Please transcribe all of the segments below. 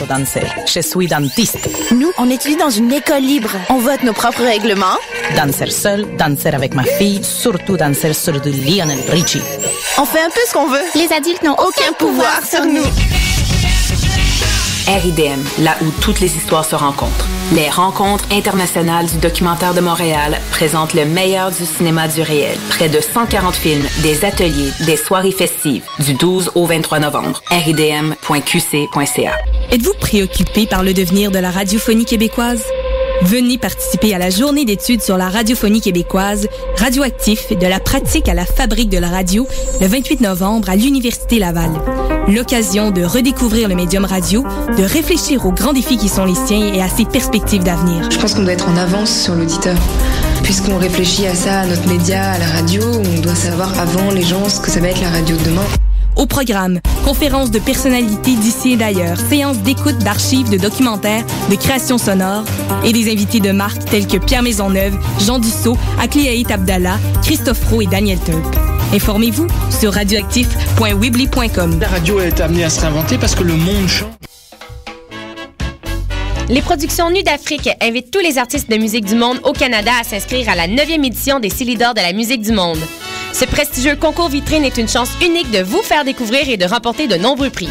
danser. Je suis dentiste. Nous, on étudie dans une école libre. On vote nos propres règlements. Danser seul, danser avec ma fille, surtout danser sur du Lionel Richie. On fait un peu ce qu'on veut. Les adultes n'ont aucun pouvoir sur nous. RIDM, là où toutes les histoires se rencontrent. Les Rencontres internationales du documentaire de Montréal présentent le meilleur du cinéma du réel. Près de 140 films, des ateliers, des soirées festives, du 12 au 23 novembre. ridm.qc.ca. Êtes-vous préoccupé par le devenir de la radiophonie québécoise? Venez participer à la journée d'études sur la radiophonie québécoise, Radioactif, de la pratique à la fabrique de la radio, le 28 novembre à l'Université Laval. L'occasion de redécouvrir le médium radio, de réfléchir aux grands défis qui sont les siens et à ses perspectives d'avenir. Je pense qu'on doit être en avance sur l'auditeur. Puisqu'on réfléchit à ça, à notre média, à la radio, on doit savoir avant les gens ce que ça va être la radio de demain. Au programme, conférences de personnalités d'ici et d'ailleurs, séances d'écoute d'archives, de documentaires, de créations sonores et des invités de marque tels que Pierre Maisonneuve, Jean Dussault, Akliaït Abdallah, Christophe Roux et Daniel Tulp. Informez-vous sur radioactif.weebly.com. La radio est amenée à se réinventer parce que le monde change. Les productions Nues d'Afrique invitent tous les artistes de musique du monde au Canada à s'inscrire à la 9e édition des Célidors de la musique du monde. Ce prestigieux concours vitrine est une chance unique de vous faire découvrir et de remporter de nombreux prix.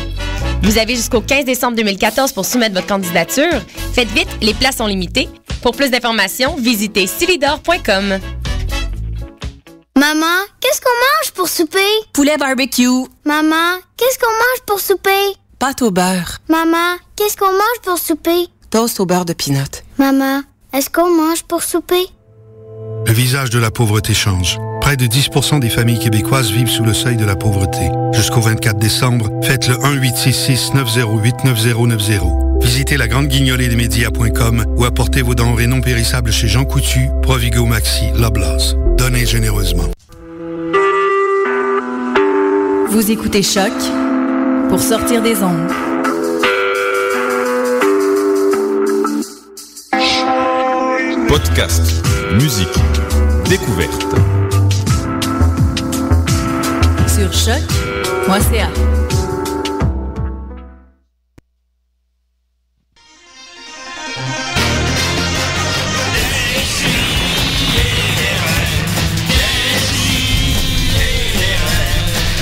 Vous avez jusqu'au 15 décembre 2014 pour soumettre votre candidature. Faites vite, les places sont limitées. Pour plus d'informations, visitez célidor.com. Maman, qu'est-ce qu'on mange pour souper? Poulet barbecue. Maman, qu'est-ce qu'on mange pour souper? Pâte au beurre. Maman, qu'est-ce qu'on mange pour souper? Toast au beurre de peanut. Maman, est-ce qu'on mange pour souper? Le visage de la pauvreté change. Près de 10% des familles québécoises vivent sous le seuil de la pauvreté. Jusqu'au 24 décembre, faites le 1-866-908-9090. Visitez la grande guignolée des médias.com ou apportez vos denrées non périssables chez Jean Coutu, Provigo Maxi, Loblaws. Donnez généreusement. Vous écoutez Choc pour sortir des ondes. Podcast, musique, découverte. Sur choc.ca.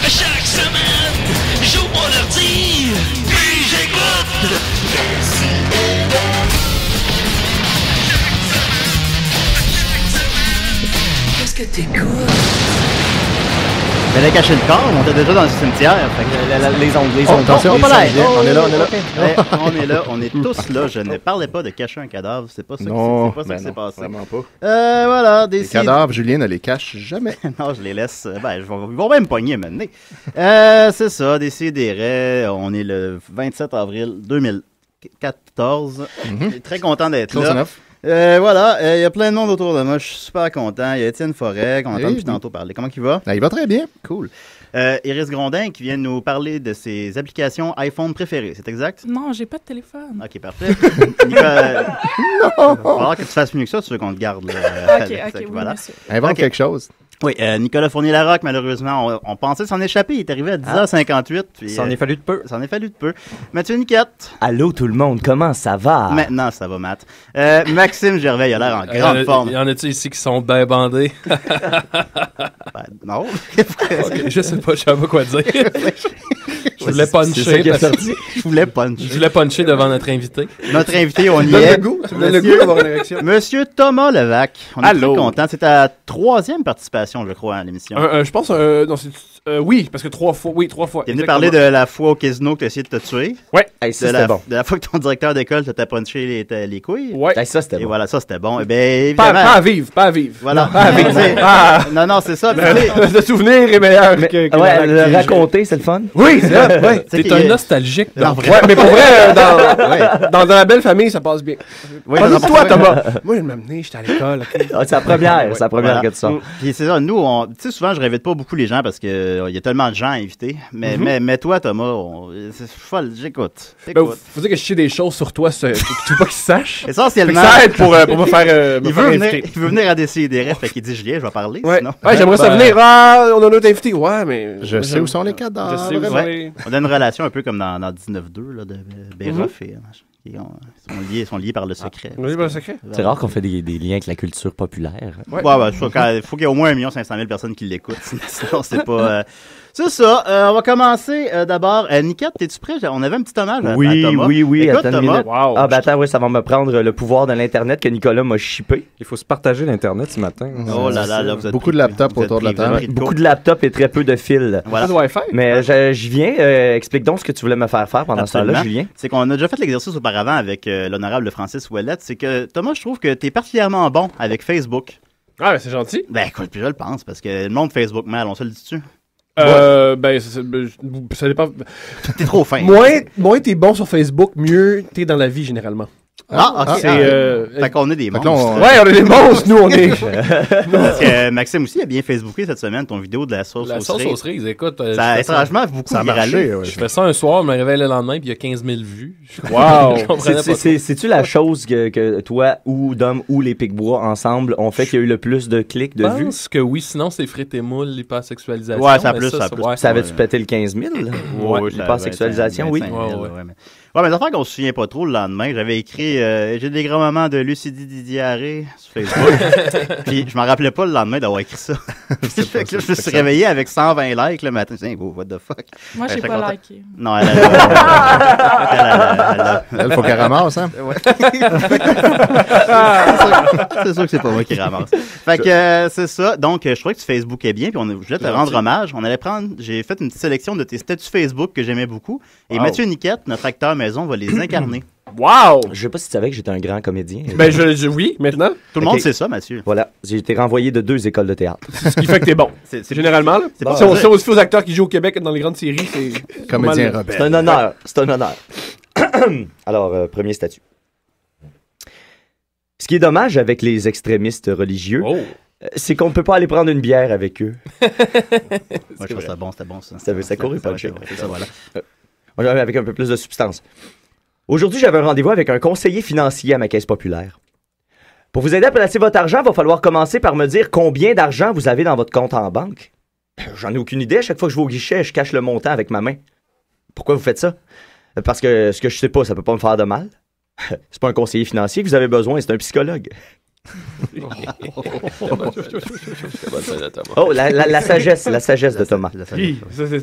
Chaque semaine, j'ouvre mon ordi, puis j'écoute. Qu'est-ce que t'écoutes? J'allais cacher le corps, on était déjà dans le cimetière. Fait que les ondes. Attention, on est là. On est là. On est tous là. Je ne parlais pas de cacher un cadavre. C'est pas ça qui s'est passé. Vraiment pas. Voilà. Les cadavres, Julien ne les cache jamais. Non, je les laisse. Ils vont même me pogner maintenant. C'est ça, Décidérez. On est le 27 avril 2014. Très content d'être là. Voilà, il y a plein de monde autour de moi, je suis super content. Il y a Étienne Forêt, qu'on entend depuis tantôt parler. Comment il va? Il va très bien. Cool. Iris Grondin qui vient nous parler de ses applications iPhone préférées, c'est exact? Non, j'ai pas de téléphone. Ok, parfait. Nicolas... Non! Il va falloir que tu fasses mieux que ça, tu veux qu'on te garde. Ok, oui, voilà. monsieur. Invente quelque chose. Oui, Nicolas Fournier-Larocque, malheureusement, on pensait s'en échapper. Il est arrivé à 10h58. Puis, ça en est fallu de peu. Ça en est fallu de peu. Mathieu Niquette. Allô tout le monde, comment ça va? Maintenant, ça va, Matt. Maxime Gervais, il a l'air en grande forme. Il y en a-tu ici qui sont bien bandés? Non. Okay, je sais pas, je sais pas quoi dire. Je voulais puncher. Je voulais puncher devant notre invité. Notre invité, on y est. Tu voulais le goût d'avoir une érection. Monsieur Thomas Levac. On est très content. C'est ta 3e participation, je crois, à l'émission. Je pense, non, oui, parce que 3 fois. Tu es venu parler de la fois au casino que tu as essayé de te tuer. Ouais. C'était bon. De la fois que ton directeur d'école t'a punché les couilles. Ouais. Ça, c'était bon. Et voilà, ça, c'était bon. Et bien, évidemment. Pas à vivre. Voilà. Pas à vivre. Non, c'est ça. Le souvenir est meilleur que le raconter, c'est le fun. Oui, c'est ça. Ouais. T'es un nostalgique. Ouais, mais pour vrai, dans la belle famille, ça passe bien. Oui, toi, Thomas. Moi, je m'amener, j'étais à l'école. C'est la première que tu sors. Puis c'est ça, nous, tu sais, souvent, je réinvite pas beaucoup les gens parce qu'il y a tellement de gens à inviter. Mais toi, Thomas, c'est folle, j'écoute. Faut dire que je sais des choses sur toi que tu veux pas qu'ils sachent. Essentiellement. Ça aide pour me faire. Il veut venir à Décidérez, fait qu'il dit Julien, je vais parler. Ouais, sinon. j'aimerais ça venir. On a notre invité. Ouais, mais. Je sais où sont les cadavres. Je sais où sont les. On a une relation un peu comme dans 19-2, là, de Béroff et... Ils sont liés par le secret. C'est rare qu'on fait des liens avec la culture populaire. Ouais, il faut qu'il y ait au moins 1 500 000 personnes qui l'écoutent. Sinon, c'est pas... C'est ça. On va commencer d'abord. Niquette, es-tu prêt? On avait un petit hommage à Thomas. Oui. Écoute, attends une Thomas. minute. Wow. Ah, ben attends, oui, ça va me prendre le pouvoir de l'Internet que Nicolas m'a chippé. Il faut se partager l'Internet ce matin. Oh là, vous êtes beaucoup de laptops autour de la table. Beaucoup de laptops et très peu de fils. Voilà. Pas de Wi-Fi. Mais j'y viens. Explique donc ce que tu voulais me faire pendant ce temps-là, Julien. C'est qu'on a déjà fait l'exercice auparavant avec l'honorable Francis Ouellette. C'est que, Thomas, je trouve que tu es particulièrement bon avec Facebook. Ah, ben c'est gentil. Ben, écoute, puis je le pense, parce que le monde Facebook mal, on se le dit-tu? Ben, ça dépend. T'es trop fin. Moins t'es bon sur Facebook, mieux t'es dans la vie, généralement. Ah, ok. Fait qu'on est des monstres. Ouais, on est des monstres, nous, on est. Parce que Maxime aussi a bien Facebooké cette semaine ton vidéo de la sauce aux cerises. La sauce aux cerises, écoute. Ça a étrangement beaucoup viralé. Je fais ça un soir, je me réveille le lendemain, puis il y a 15 000 vues. Wow! C'est-tu la chose que toi ou Dom ou les Picbois ensemble ont fait qu'il y a eu le plus de clics, de vues? Je pense que oui, sinon c'est frites et moules, l'hypersexualisation. Ouais, ça a plus, ça a plus. Ça avait-tu pété le 15 000? Ouais, l'hypersexualisation, oui. Ouais, mais l'affaire qu'on se souvient pas trop le lendemain, j'avais écrit j'ai des grands moments de lucidité diarrhée sur Facebook. Puis je m'en rappelais pas le lendemain d'avoir écrit ça. Fait que là, je me suis réveillé avec 120 likes le matin. Je me suis dit, what the fuck. Moi, j'ai pas liké. Non, elle faut qu'elle ramasse, hein? Ouais. C'est sûr que c'est pas moi qui ramasse. Fait que c'est ça. Donc, je trouvais que tu Facebookais bien, puis je voulais te rendre hommage. J'ai fait une petite sélection de tes statuts Facebook que j'aimais beaucoup. Et Mathieu Niquette, notre acteur maison, va les incarner. Wow! Je sais pas si tu savais que j'étais un grand comédien. Ben, oui, maintenant. Tout le monde sait ça, Mathieu. Voilà. J'ai été renvoyé de 2 écoles de théâtre. C'est ce qui fait que t'es bon. C'est généralement, là. Si on se fait aux acteurs qui jouent au Québec dans les grandes séries, c'est. Comédien rebelle. C'est un honneur. C'est un honneur. Alors, premier statut. Ce qui est dommage avec les extrémistes religieux, c'est qu'on ne peut pas aller prendre une bière avec eux. Moi, je trouve ça bon, c'était bon, ça. Ça courait pas de chez. C'est ça, voilà. Avec un peu plus de substance. Aujourd'hui, j'avais un rendez-vous avec un conseiller financier à ma caisse populaire. Pour vous aider à placer votre argent, il va falloir commencer par me dire combien d'argent vous avez dans votre compte en banque. J'en ai aucune idée. À chaque fois que je vais au guichet, je cache le montant avec ma main. Pourquoi vous faites ça? Parce que ce que je sais pas, ça peut pas me faire de mal. C'est pas un conseiller financier que vous avez besoin, c'est un psychologue. La sagesse de Thomas.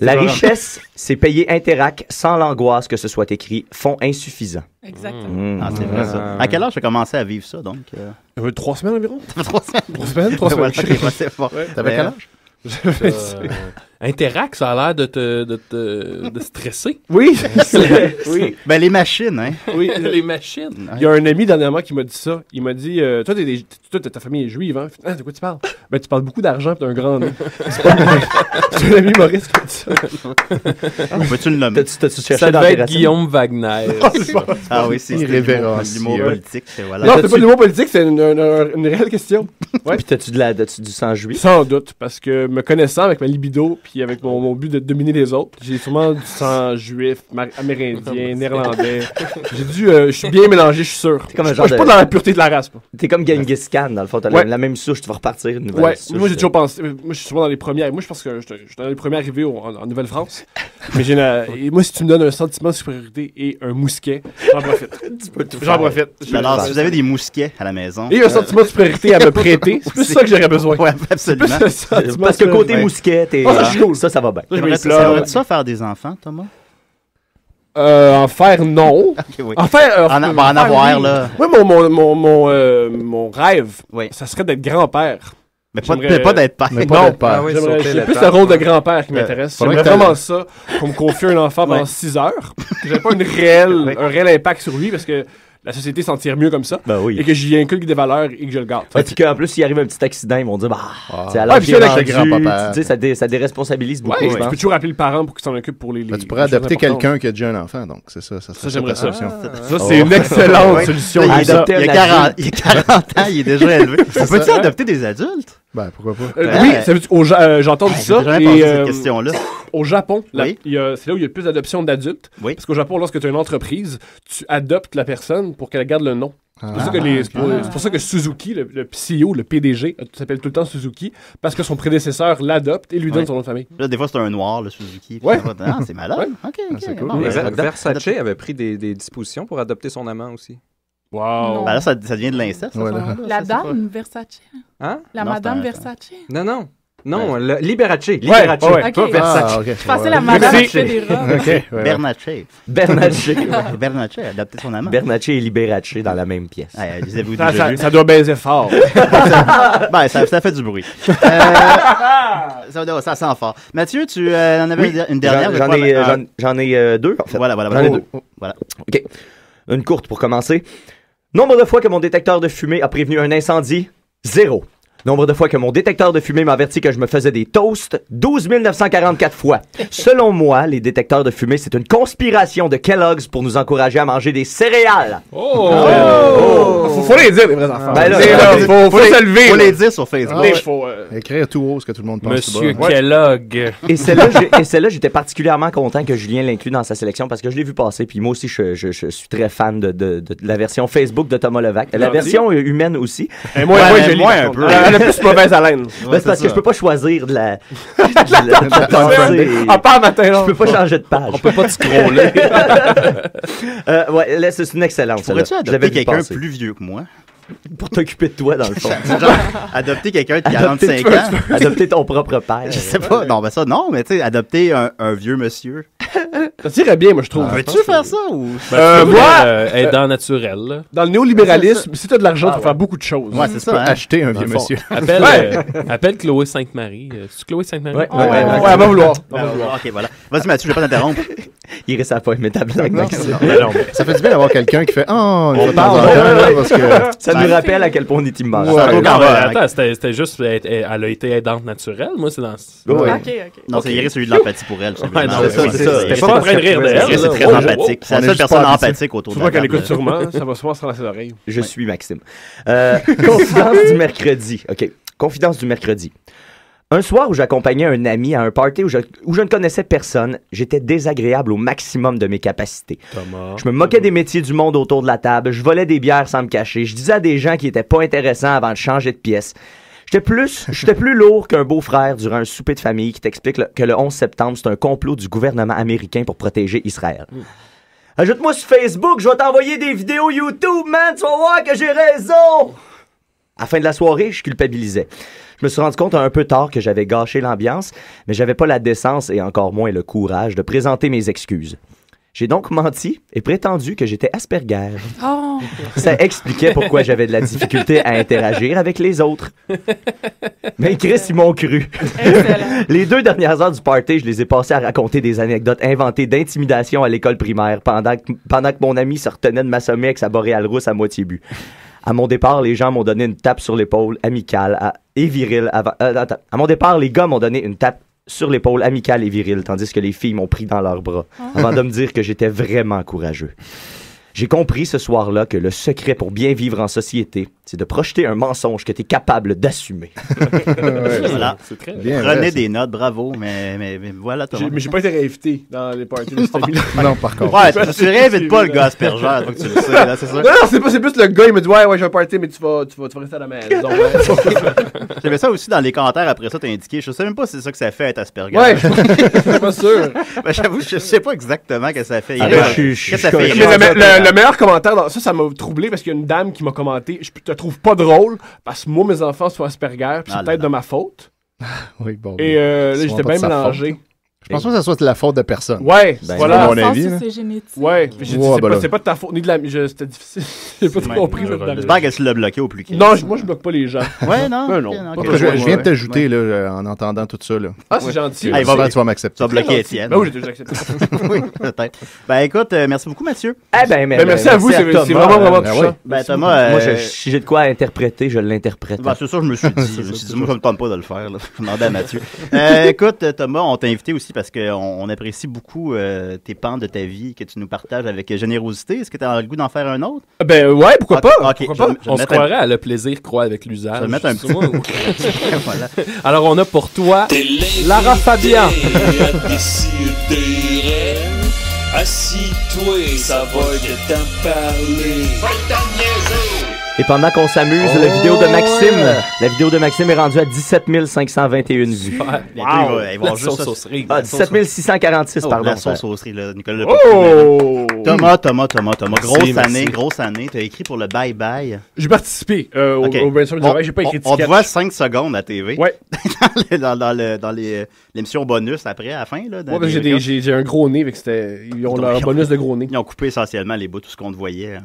La richesse, c'est payer Interac sans l'angoisse que ce soit écrit fonds insuffisants. Exactement. C'est vrai ça. À quelle âge tu as commencé à vivre ça donc? 3 semaines environ. 3 semaines? 3 semaines. T'avais quel âge? Interac, ça a l'air de stresser. Oui. Oui. Ben, les machines, hein. Oui, les machines. Il y a un ami dernièrement qui m'a dit ça. Il m'a dit, toi, ta famille est juive, hein. Ah, de quoi tu parles? Ben, tu parles beaucoup d'argent pis d'un grand nez. C'est un ami Maurice qui m'a dit ça. Peux-tu le nommer? T'as-tu cherché ça devait être Guillaume Wagner. Ah oui, c'est l'humour politique. Voilà. Non, c'est pas de l'humour politique, c'est une réelle question. Ouais. Puis t'as-tu du sang juif? Sans doute, parce que me connaissant avec ma libido puis avec mon but de dominer les autres, j'ai sûrement du sang juif, amérindien, néerlandais. Je suis bien mélangé, je suis sûr. Je suis pas dans la pureté de la race. T'es comme Genghis Khan, dans le fond, t'as la même souche, tu vas repartir une nouvelle souche. Moi j'ai toujours pensé, moi je suis souvent dans les premières. Moi je pense que je suis dans les premiers arrivés en Nouvelle-France. Mais moi si tu me donnes un sentiment de supériorité et un mousquet, j'en profite. J'en profite. Alors si vous avez des mousquets à la maison. Et un sentiment de supériorité à me prêter, c'est plus ça que j'aurais besoin. Ouais, absolument. Parce que côté mousquet, ça va bien. T'aimerais-tu ça faire des enfants, Thomas? En faire, non. Okay, oui. En faire, en avoir, oui. là. Oui, mon rêve, ça serait d'être grand-père. Mais pas d'être père. Mais pas d'être père. J'ai plus le rôle de grand-père qui m'intéresse. J'aimerais vraiment ça, qu'on me confie un enfant pendant 6 heures, que j'avais pas un réel impact sur lui, parce que la société s'en tire mieux comme ça. Ben oui. Et que j'y inculque des valeurs et que je le garde. Puis qu'en plus, s'il arrive un petit accident, ils vont dire, à l'âge qu'il est rendu, ça déresponsabilise beaucoup. Tu peux toujours appeler le parent pour qu'il s'en occupe pour les tu pourrais adopter quelqu'un qui a déjà un enfant, donc c'est ça. Ça, j'aimerais ça. Ça, c'est une excellente solution. Il y a 40 ans, il est déjà élevé. Peux-tu adopter des adultes? Ben, pourquoi pas? Oui, j'ai entendu ça. J'ai cette question-là. Au Japon, c'est là où il y a le plus d'adoption d'adultes. Oui. Parce qu'au Japon, lorsque tu as une entreprise, tu adoptes la personne pour qu'elle garde le nom. C'est pour ça que Suzuki, le CEO, le PDG, s'appelle tout le temps Suzuki, parce que son prédécesseur l'adopte et lui donne son nom de famille. Là, des fois, c'est un noir, le Suzuki. Ouais. Ah, c'est malade. Ouais. OK. C'est cool. Bon, Versace avait pris des dispositions pour adopter son amant aussi. Wow. Ben là, ça devient de l'inceste. Ouais, La dame Versace. Hein? La Non, madame c'est un- Versace. Non, le Liberace. Ouais, Pas ok. Versace. ok. Je pensais la madame qui fait des robes. Ok, ouais. Bernatchez a adopté son amant. Bernatchez et Liberace dans la même pièce. Ouais, les avez-vous déjà vus? Ça doit baiser fort. Ben, ça fait du bruit. Ça sent fort. Mathieu, tu en avais une dernière? J'en ai deux, en fait. Voilà. J'en ai deux. Voilà. OK. Une courte pour commencer. Nombre de fois que mon détecteur de fumée a prévenu un incendie, 0. Nombre de fois que mon détecteur de fumée m'a averti que je me faisais des toasts, 12 944 fois. Selon moi, les détecteurs de fumée, c'est une conspiration de Kellogg's pour nous encourager à manger des céréales. Faut les dire, les vrais enfants. Ben là, faut se lever. Faut là. les dire sur Facebook. Il faut, Écrire tout haut ce que tout le monde pense. Monsieur tout bas. Kellogg. Et celle-là, j'étais particulièrement content que Julien l'inclue dans sa sélection parce que je l'ai vu passer. Puis moi aussi, je suis très fan de la version Facebook de Thomas Levac. La version humaine aussi. Et moi, je lis un peu. Elle a plus mauvaise haleine. C'est parce que je peux pas choisir de la... Ah, pas matin, là. Je peux pas changer de page. On peut pas te scroller. Ouais, là, c'est une excellente. Pourrais-tu celle-là. Je l'avais adopter vu quelqu'un passer. plus vieux que moi? Pour t'occuper de toi, dans le fond. Genre, adopter quelqu'un de 45 ans. Adopter ton propre père. Je sais pas. Non, ben ça, non, mais tu sais, adopter un vieux monsieur. Ça tirait bien, moi, je trouve. Veux-tu faire ça ou. Moi, aidant naturel. Là. Dans le néolibéralisme, si t'as de l'argent, tu peux faire beaucoup de choses. Ouais, c'est Tu ça. peux Hein? acheter un vieux monsieur. Appelle Chloé Sainte-Marie. C'est Chloé Sainte-Marie? Ouais, elle va vouloir. Ok, voilà. Vas-y, Mathieu, je vais pas t'interrompre. Iris a pas aimé ta blague, Maxime. Ça fait du bien d'avoir quelqu'un qui fait oh, une fois de temps en parle, temps, là, parce que Ça nous rappelle à quel point on est immense. Attends, c'était juste, elle a été aidante naturelle. Moi, c'est dans. Ouais. Ok. Non, c'est Iris a eu de l'empathie pour elle. Ouais, non, c'est ça. J'étais pas en train de rire d'elle. Iris est très empathique. C'est la seule personne empathique autour de Faut pas la qu'elle table. écoute sûrement, ça va souvent se rendre à ses oreilles. Je suis Maxime. Confidence du mercredi. OK. Confidence du mercredi. Un soir où j'accompagnais un ami à un party où je ne connaissais personne, j'étais désagréable au maximum de mes capacités. Thomas. Je me moquais des métiers du monde autour de la table, je volais des bières sans me cacher, je disais à des gens qui étaient pas intéressants avant de changer de pièce. J'étais plus lourd qu'un beau-frère durant un souper de famille qui t'explique que le 11 septembre, c'est un complot du gouvernement américain pour protéger Israël. Ajoute-moi sur Facebook, je vais t'envoyer des vidéos YouTube, man, tu vas voir que j'ai raison! À la fin de la soirée, je culpabilisais. Je me suis rendu compte un peu tard que j'avais gâché l'ambiance, mais j'avais pas la décence et encore moins le courage de présenter mes excuses. J'ai donc menti et prétendu que j'étais Asperger. Oh. Ça expliquait pourquoi j'avais de la difficulté à interagir avec les autres. Mais Chris, ils m'ont cru. Les 2 dernières heures du party, je les ai passées à raconter des anecdotes inventées d'intimidation à l'école primaire pendant que mon ami se retenait de m'assommer avec sa boréale rousse à moitié bu. À mon départ, les gens m'ont donné une tape sur l'épaule amicale et virile. À mon départ, les gars m'ont donné une tape sur l'épaule amicale et virile, tandis que les filles m'ont pris dans leurs bras, avant de me dire que j'étais vraiment courageux. J'ai compris ce soir-là que le secret pour bien vivre en société, c'est de projeter un mensonge que tu es capable d'assumer. Voilà. C'est très bien. Prenez des notes, bravo, mais voilà, Thomas. Mais j'ai pas été réinvité dans les parties de cet ami-là. non, par contre. Ouais, tu réinvites pas le gars Asperger, donc tu le sais, là, c'est ça? Non, c'est plus le gars, il me dit ouais, j'ai un party, mais tu vas rester à la maison. J'avais ça aussi dans les commentaires après ça, t'as indiqué. Je sais même pas si c'est ça que ça fait être Asperger. Ouais, je suis pas sûr. Ben, j'avoue, je sais pas exactement ce que ça fait. Qu'est-ce que ça fait? Mais le meilleur commentaire, ça m'a troublé parce qu'il y a une dame qui m'a commenté. Je te trouve pas drôle parce que moi, mes enfants sont Asperger, puis c'est peut-être de ma faute. Oui, bon. Et là, j'étais bien mélangé. Je pense pas que ça soit de la faute de personne. Ouais, voilà. À mon avis. C'est génétique. Ouais, j'ai dit, c'est pas de ta faute, ni de la. C'était difficile. J'ai pas trop compris. J'espère qu'elle se l'a bloqué au plus clair. Non, moi, je bloque pas les gens. Ouais, non. Non. Je viens de t'ajouter là, en entendant tout ça. Là. Ah, c'est gentil. Tu vas m'accepter. Tu vas bloquer Étienne. Ben oui, j'ai déjà accepté. Oui, peut-être. Ben écoute, merci beaucoup, Mathieu. Merci à vous, c'est vraiment touchant. Ben Thomas. Moi, si j'ai de quoi interpréter, je l'interprète. Ben, c'est ça, je me suis dit. Moi, je me tente pas de le faire. Je demandais à Mathieu. Écoute, Thomas, on t'a invité aussi parce qu'on apprécie beaucoup tes pans de ta vie que tu nous partages avec générosité. Est-ce que tu as le goût d'en faire un autre? Ben ouais, pourquoi pas? Okay. On se croirait à le plaisir croit avec l'usage. Je vais mettre un petit voilà. Alors, on a pour toi Lara Fabian. Assis-toi, ça va que t'en parler. Va t'en niaiser. Et pendant qu'on s'amuse, la vidéo de Maxime est rendue à 17 521 vues. Wow! Ils vont juste saucerie. 17 646, pardon. La saucerie, là, Nicolas. Oh! Thomas. Grosse année. T'as écrit pour le bye-bye. J'ai participé au brainstorm du travail. J'ai pas écrit de On te sketch. voit 5 secondes à TV. Ouais. dans l'émission bonus après, à la fin. Là, Ouais, j'ai un gros nez, ils ont leur bonus de gros nez. Ils ont coupé essentiellement les bouts, tout ce qu'on te voyait.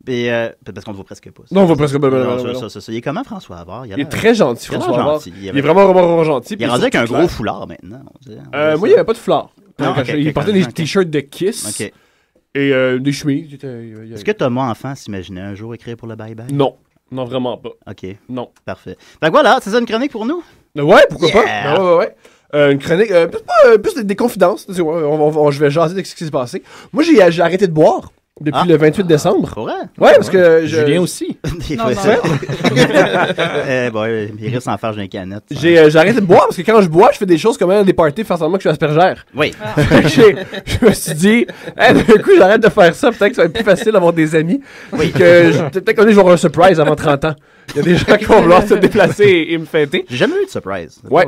Parce qu'on ne voit presque pas. Non, on voit presque pas. Ça. Il est comment, François Havard? Il est très gentil, François Havard. Il est vraiment gentil. Il est rendu avec un gros foulard maintenant. Moi, il n'y avait pas de foulard. Il portait des t-shirts de Kiss et des chemises. Est-ce que Thomas Enfant s'imaginait un jour écrire pour le bye-bye? Non, vraiment pas. OK. Non. Parfait. Donc voilà, c'est ça une chronique pour nous? Ouais, pourquoi pas? Ouais. Une chronique, plus des confidences. Je vais jaser de ce qui s'est passé. Moi, j'ai arrêté de boire. Depuis le 28 décembre. Pour vrai? Ouais, parce que Julien aussi. Il risque d'en faire, j'ai une canette. J'ai arrêté de boire parce que quand je bois, je fais des choses comme des parties, faire semblant que je suis aspergère. Oui. Je me suis dit, d'un coup, j'arrête de faire ça. Peut-être que ça va être plus facile d'avoir des amis. Oui. Peut-être qu'on est genre un surprise avant 30 ans. Il y a des gens qui vont vouloir se déplacer et me fêter. J'ai jamais eu de surprise. Ouais.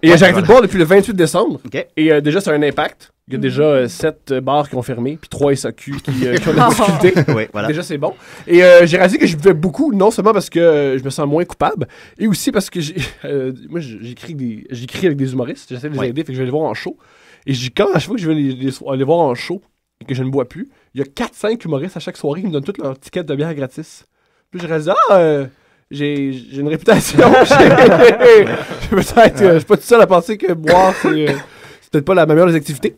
Et j'ai arrêté de boire depuis le 28 décembre. Okay. Et déjà, c'est un impact. Il y a déjà 7 bars qui ont fermé, puis 3 SAQ qui ont des difficultés. Oui, voilà. Déjà, c'est bon. Et j'ai réalisé que je buvais beaucoup, non seulement parce que je me sens moins coupable, et aussi parce que moi, j'écris avec des humoristes. J'essaie de les aider, fait que je vais les voir en show. Et quand à chaque fois que je vais les voir en show et que je ne bois plus, il y a 4-5 humoristes à chaque soirée qui me donnent toutes leurs tickets de bière gratis. Puis je réalise, j'ai une réputation. Peut-être, je suis pas tout seul à penser que boire, c'est peut-être pas la meilleure des activités.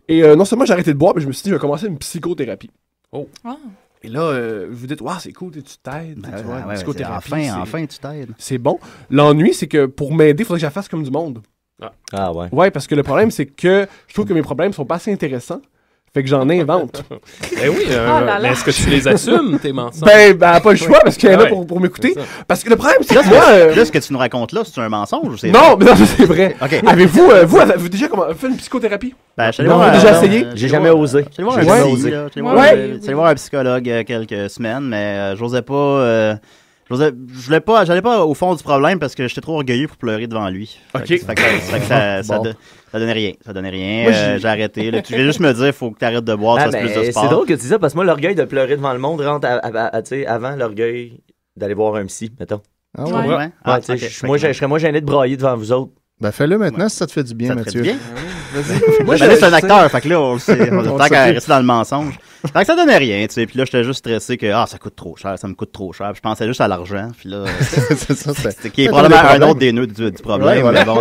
Et non seulement j'ai arrêté de boire, mais je me suis dit, je vais commencer une psychothérapie. Oh. Et là, vous dites, c'est cool, tu t'aides. Psychothérapie. Enfin, tu t'aides. C'est bon. L'ennui, c'est que pour m'aider, il faudrait que je la fasse comme du monde. Ah ouais. Ouais, parce que le problème, c'est que je trouve que mes problèmes sont pas assez intéressants. Fait que j'en invente. Ben oui, mais est-ce que tu les assumes, tes mensonges? Ben, pas le choix, parce qu'elle est là pour m'écouter. Parce que le problème, c'est que moi... Là, ce que tu nous racontes là, c'est un mensonge ou c'est non, mais non, c'est vrai. Okay. Avez-vous déjà fait une psychothérapie? Ben, déjà essayé? J'ai jamais osé. J'allais voir un psychologue quelques semaines, mais j'osais pas... J'allais pas au fond du problème parce que j'étais trop orgueilleux pour pleurer devant lui. OK. Ça donnait rien. Moi, j'ai arrêté. Là. Tu viens juste me dire, faut que tu arrêtes de boire, ça se plus de sport. C'est drôle que tu dis ça parce que moi, l'orgueil de pleurer devant le monde rentre avant l'orgueil d'aller voir un psy, mettons. Ah ouais? Moi, je serais moins gêné de brailler devant vous autres. Ben fais-le maintenant si ça te fait du bien, Mathieu. Ça te fait du bien? Moi, c'est un acteur, fait que là, on le sait. Tant qu'à rester dans le mensonge. Fait que ça donnait rien, tu sais. Puis là, j'étais juste stressé que ça coûte trop cher, ça me coûte trop cher. Puis je pensais juste à l'argent. Puis là, c'est qui est probablement un autre des nœuds du problème. Ouais, voilà. Mais bon.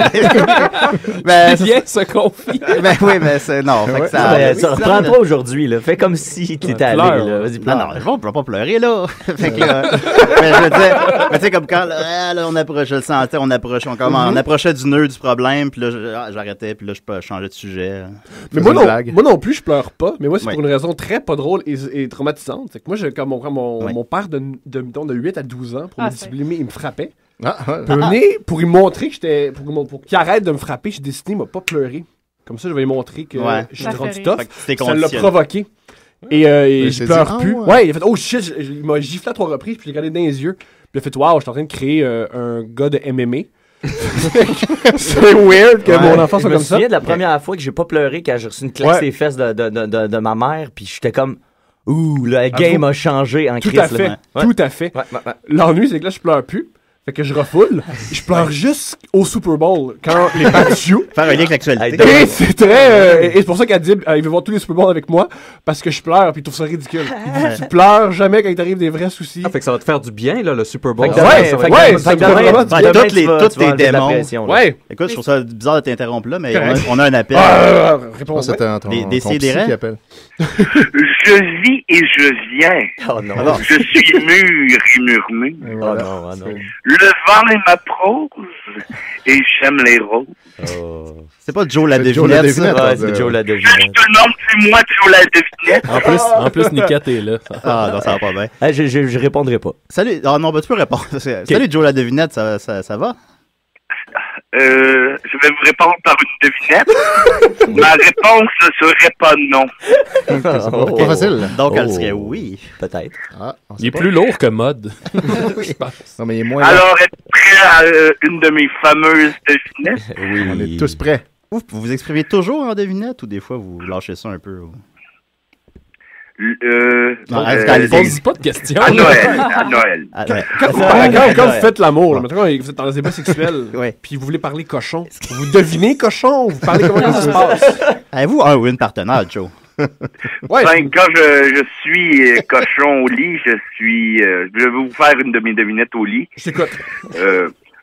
Bien se confie. Ben oui, mais c'est. Non, fait que ça reprend pas aujourd'hui, là. Fais comme si t'étais allé, là. Vas-y, pleure. Non, je peux pas pleurer, là. Fait que là. Mais tu sais, comme quand là, on approchait, je le sentais, on approchait du nœud du problème. Puis là, j'arrêtais. Puis là, je changeais de sujet. Mais moi non plus, je pleure pas. Mais moi, c'est pour une raison très pas drôle et traumatisante. C'est que moi, quand mon père de 8 à 12 ans, pour me discipliner, il me frappait. Pour lui montrer que pour qu'il arrête de me frapper, j'ai décidé de ne pas pleurer. Comme ça, je vais lui montrer que je suis rendu tough. Ça l'a provoqué. Et je pleure plus. Ouais, il a fait, oh shit, il m'a giflé à 3 reprises, puis je l'ai regardé dans les yeux. Puis il a fait, wow, je suis en train de créer un gars de MMA. C'est weird que mon enfant soit comme ça. Je me souviens de la première fois que j'ai pas pleuré quand j'ai reçu une claque ses fesses de ma mère, puis j'étais comme ouh, le game a changé en crise. Tout à fait. L'ennui, c'est que là, je pleure plus. Fait que je refoule. Je pleure juste au Super Bowl quand les Pats jouent. Faire un lien avec l'actualité. Et c'est très. Et c'est pour ça qu'Adib, il veut voir tous les Super Bowls avec moi parce que je pleure puis il trouve ça ridicule. Tu pleures jamais quand il t'arrive des vrais soucis. Fait que ça va te faire du bien, là, le Super Bowl. Ça me donne vraiment du bien. Toutes tes démons. Ouais. Écoute, je trouve ça bizarre de t'interrompre là, mais on a un appel. Réponds. Des CDR qui appellent. Je vis et je viens. Oh non. Je suis mûr et murmure. Oh non. Le vent est ma prose et j'aime les roses. C'est pas Joe la devinette. C'est Joe la devinette. Je te nomme, c'est moi Joe la devinette. En plus, Nikat est là. Ah non, ça va pas bien. Je répondrai pas. Salut. Ah non, tu peux répondre. Salut Joe la devinette, ça va? je vais vous répondre par une devinette. Ma réponse ne serait pas non. Pas facile. Donc, elle serait oui. Peut-être. Il est plus lourd que mode. Je pense. Non, mais il est moins. Alors, êtes-vous prêt à une de mes fameuses devinettes? Oui. On est tous prêts. Vous vous exprimez toujours en devinette ou des fois vous lâchez ça un peu? Pose pas de questions. À Noël. Quand vous faites l'amour, là, maintenant, vous êtes dans un débat sexuel, puis vous voulez parler cochon, vous devinez cochon ou vous parlez comment ça se passe? Avez-vous un ou une partenaire, Joe? Quand je suis cochon au lit, je vais vous faire une de mes devinettes au lit. Je t'écoute.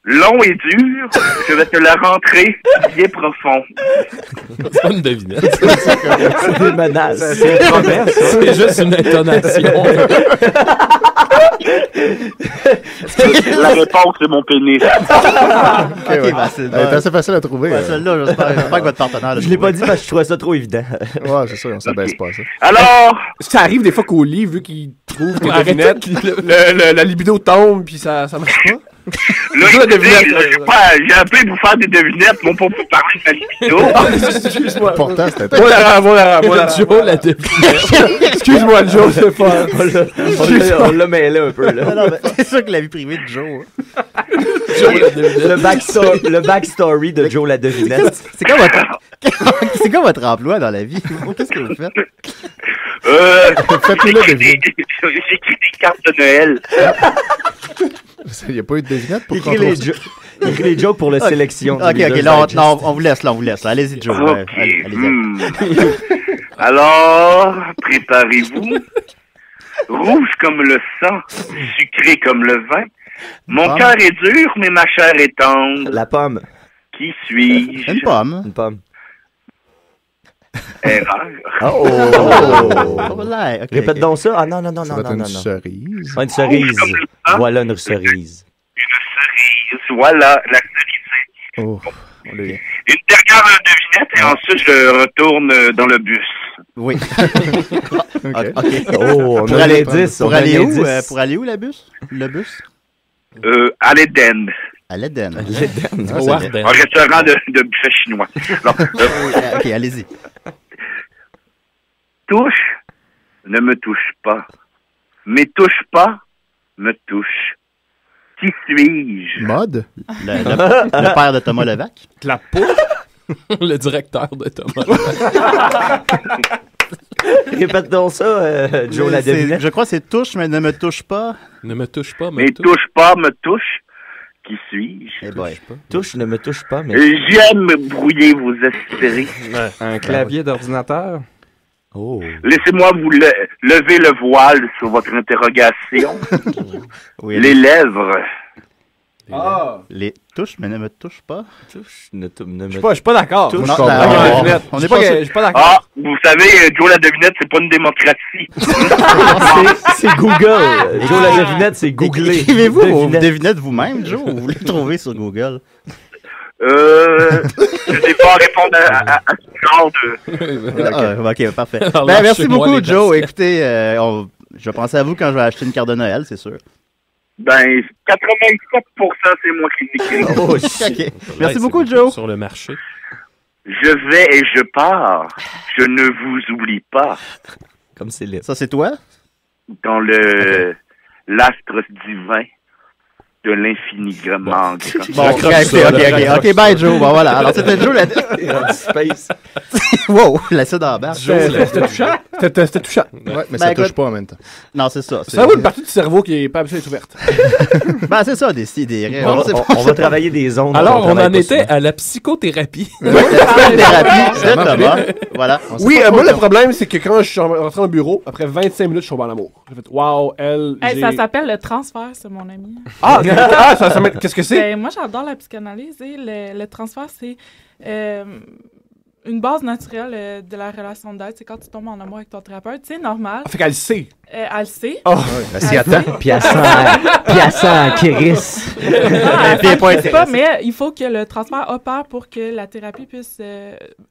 Long et dur, je vais te la rentrer bien profond. C'est pas une devinette. C'est une menace. C'est une promesse. C'est juste une intonation. La réponse, c'est mon pénis. C'est assez facile à trouver. Celle-là, j'espère que votre partenaire... Je l'ai pas dit parce que je trouvais ça trop évident. Ouais, c'est sûr, on s'abaisse pas ça. Alors... Ça arrive des fois qu'au lit, vu qu'il trouve des devinettes, la libido tombe, puis ça marche pas. Là, j'ai appelé pour faire des devinettes, non pas pour parler de la libido. Excuse-moi. Pourtant, c'était Voilà. Joe, la devinette. Excuse-moi, Joe, c'est pas... On l'a mêlé un peu, là. Non, mais c'est sûr que la vie privée de Joe... Le backstory de Joe la devinette. C'est quoi votre emploi dans la vie? Qu'est-ce que vous faites? J'écris des cartes de Noël. Il n'y a pas eu de devinette pour Écris les jokes pour la sélection. Ok, là, on vous laisse, Allez-y, Joe. Ok. Allez-y. Alors, préparez-vous. Rouge comme le sang, sucré comme le vin. Mon cœur est dur, mais ma chair est tendre. La pomme. Qui suis-je? Une pomme. Une pomme. Erreur. Oh! Okay. Répète donc ça. Ah non. Ça va être une cerise. Une cerise. Voilà une cerise. Une cerise. Voilà, la cerise. Oh. Une dernière devinette et ensuite je retourne dans le bus. Oui. OK. Oh, on a l'indice. Pour aller où? Pour aller où, le bus? À l'Éden. À l'Éden. Un restaurant de buffet chinois. Ok, allez-y. Touche, ne me touche pas. Mais touche pas, me touche. Qui suis-je? Mode? Le père de Thomas Levac? La peau? Le directeur de Thomas Levac. Répète donc ça, Joe la devinette. Je crois que c'est touche, mais ne me touche pas. Ne me touche pas, mais touche pas, me touche. Qui suis-je? Touche, ne me touche pas, mais... J'aime brouiller vos esprits. Un clavier d'ordinateur? Oh. Laissez-moi vous lever le voile sur votre interrogation. Oui, les lèvres. Les touches, mais ne me touche pas. Touche, ne me... Je suis pas d'accord. On n'est pas d'accord. Ah, vous savez, Joe la devinette, c'est pas une démocratie. C'est Google. Joe la devinette, c'est googler. Écrivez-vous vos devinettes vous-même, Joe, ou vous les trouvez sur Google? Je n'ai pas à répondre à ce genre de... Ok, parfait. Merci beaucoup, Joe. Écoutez, je vais penser à vous quand je vais acheter une carte de Noël, c'est sûr. 87%, c'est moi qui l'écris. Oh, okay. Merci beaucoup, Joe. Sur le marché. Je vais et je pars. Je ne vous oublie pas. Comme c'est libre. Ça, c'est toi? Dans l'astre divin de l'infini grand. Bon, ok, bye, Joe. Bon, voilà. Alors, c'était Joe la... Space. Wow, l'acide en bas. C'était touchant. C'était touchant. Ouais, mais ça touche pas en même temps. Non, c'est ça. C'est une partie du cerveau qui est pas habituée d'être ouverte. C'est ça, des on va travailler des ondes. Alors, on en était à la psychothérapie. Voilà. Oui, moi, le problème, c'est que quand je suis rentré au bureau, après 25 minutes, je suis tombé en amour. J'ai fait, wow, ça s'appelle le transfert, c'est mon ami. Qu'est-ce que c'est? Moi, j'adore la psychanalyse. Le transfert, c'est une base naturelle de la relation d'aide. C'est quand tu tombes en amour avec ton thérapeute. C'est normal. Fait qu'elle sait. Elle le sait. Oh, elle s'y attend. Puis elle sent Kéris. Pas, mais il faut que le transfert opère pour que la thérapie puisse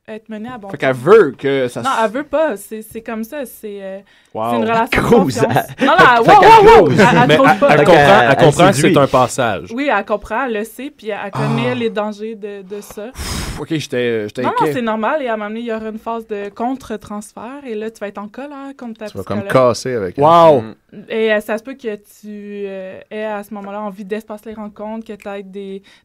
être menée à bon Fait qu'elle veut que ça... Non, elle veut pas. C'est comme ça. C'est Wow. une relation de Cruise, confiance. elle- Non, wow! Elle cruise pas. Elle comprend que c'est un passage. Oui, elle comprend, elle le sait, puis elle connaît les dangers de ça. Ok, j'étais Non, inquiet. c'est normal. Et à un moment donné, il y aura une phase de contre-transfert. Et là, tu vas être en colère contre ta Tu vas psychologue. comme casser avec elle. Wow! Et ça se peut que tu aies à ce moment-là envie d'espacer les rencontres, que tu aies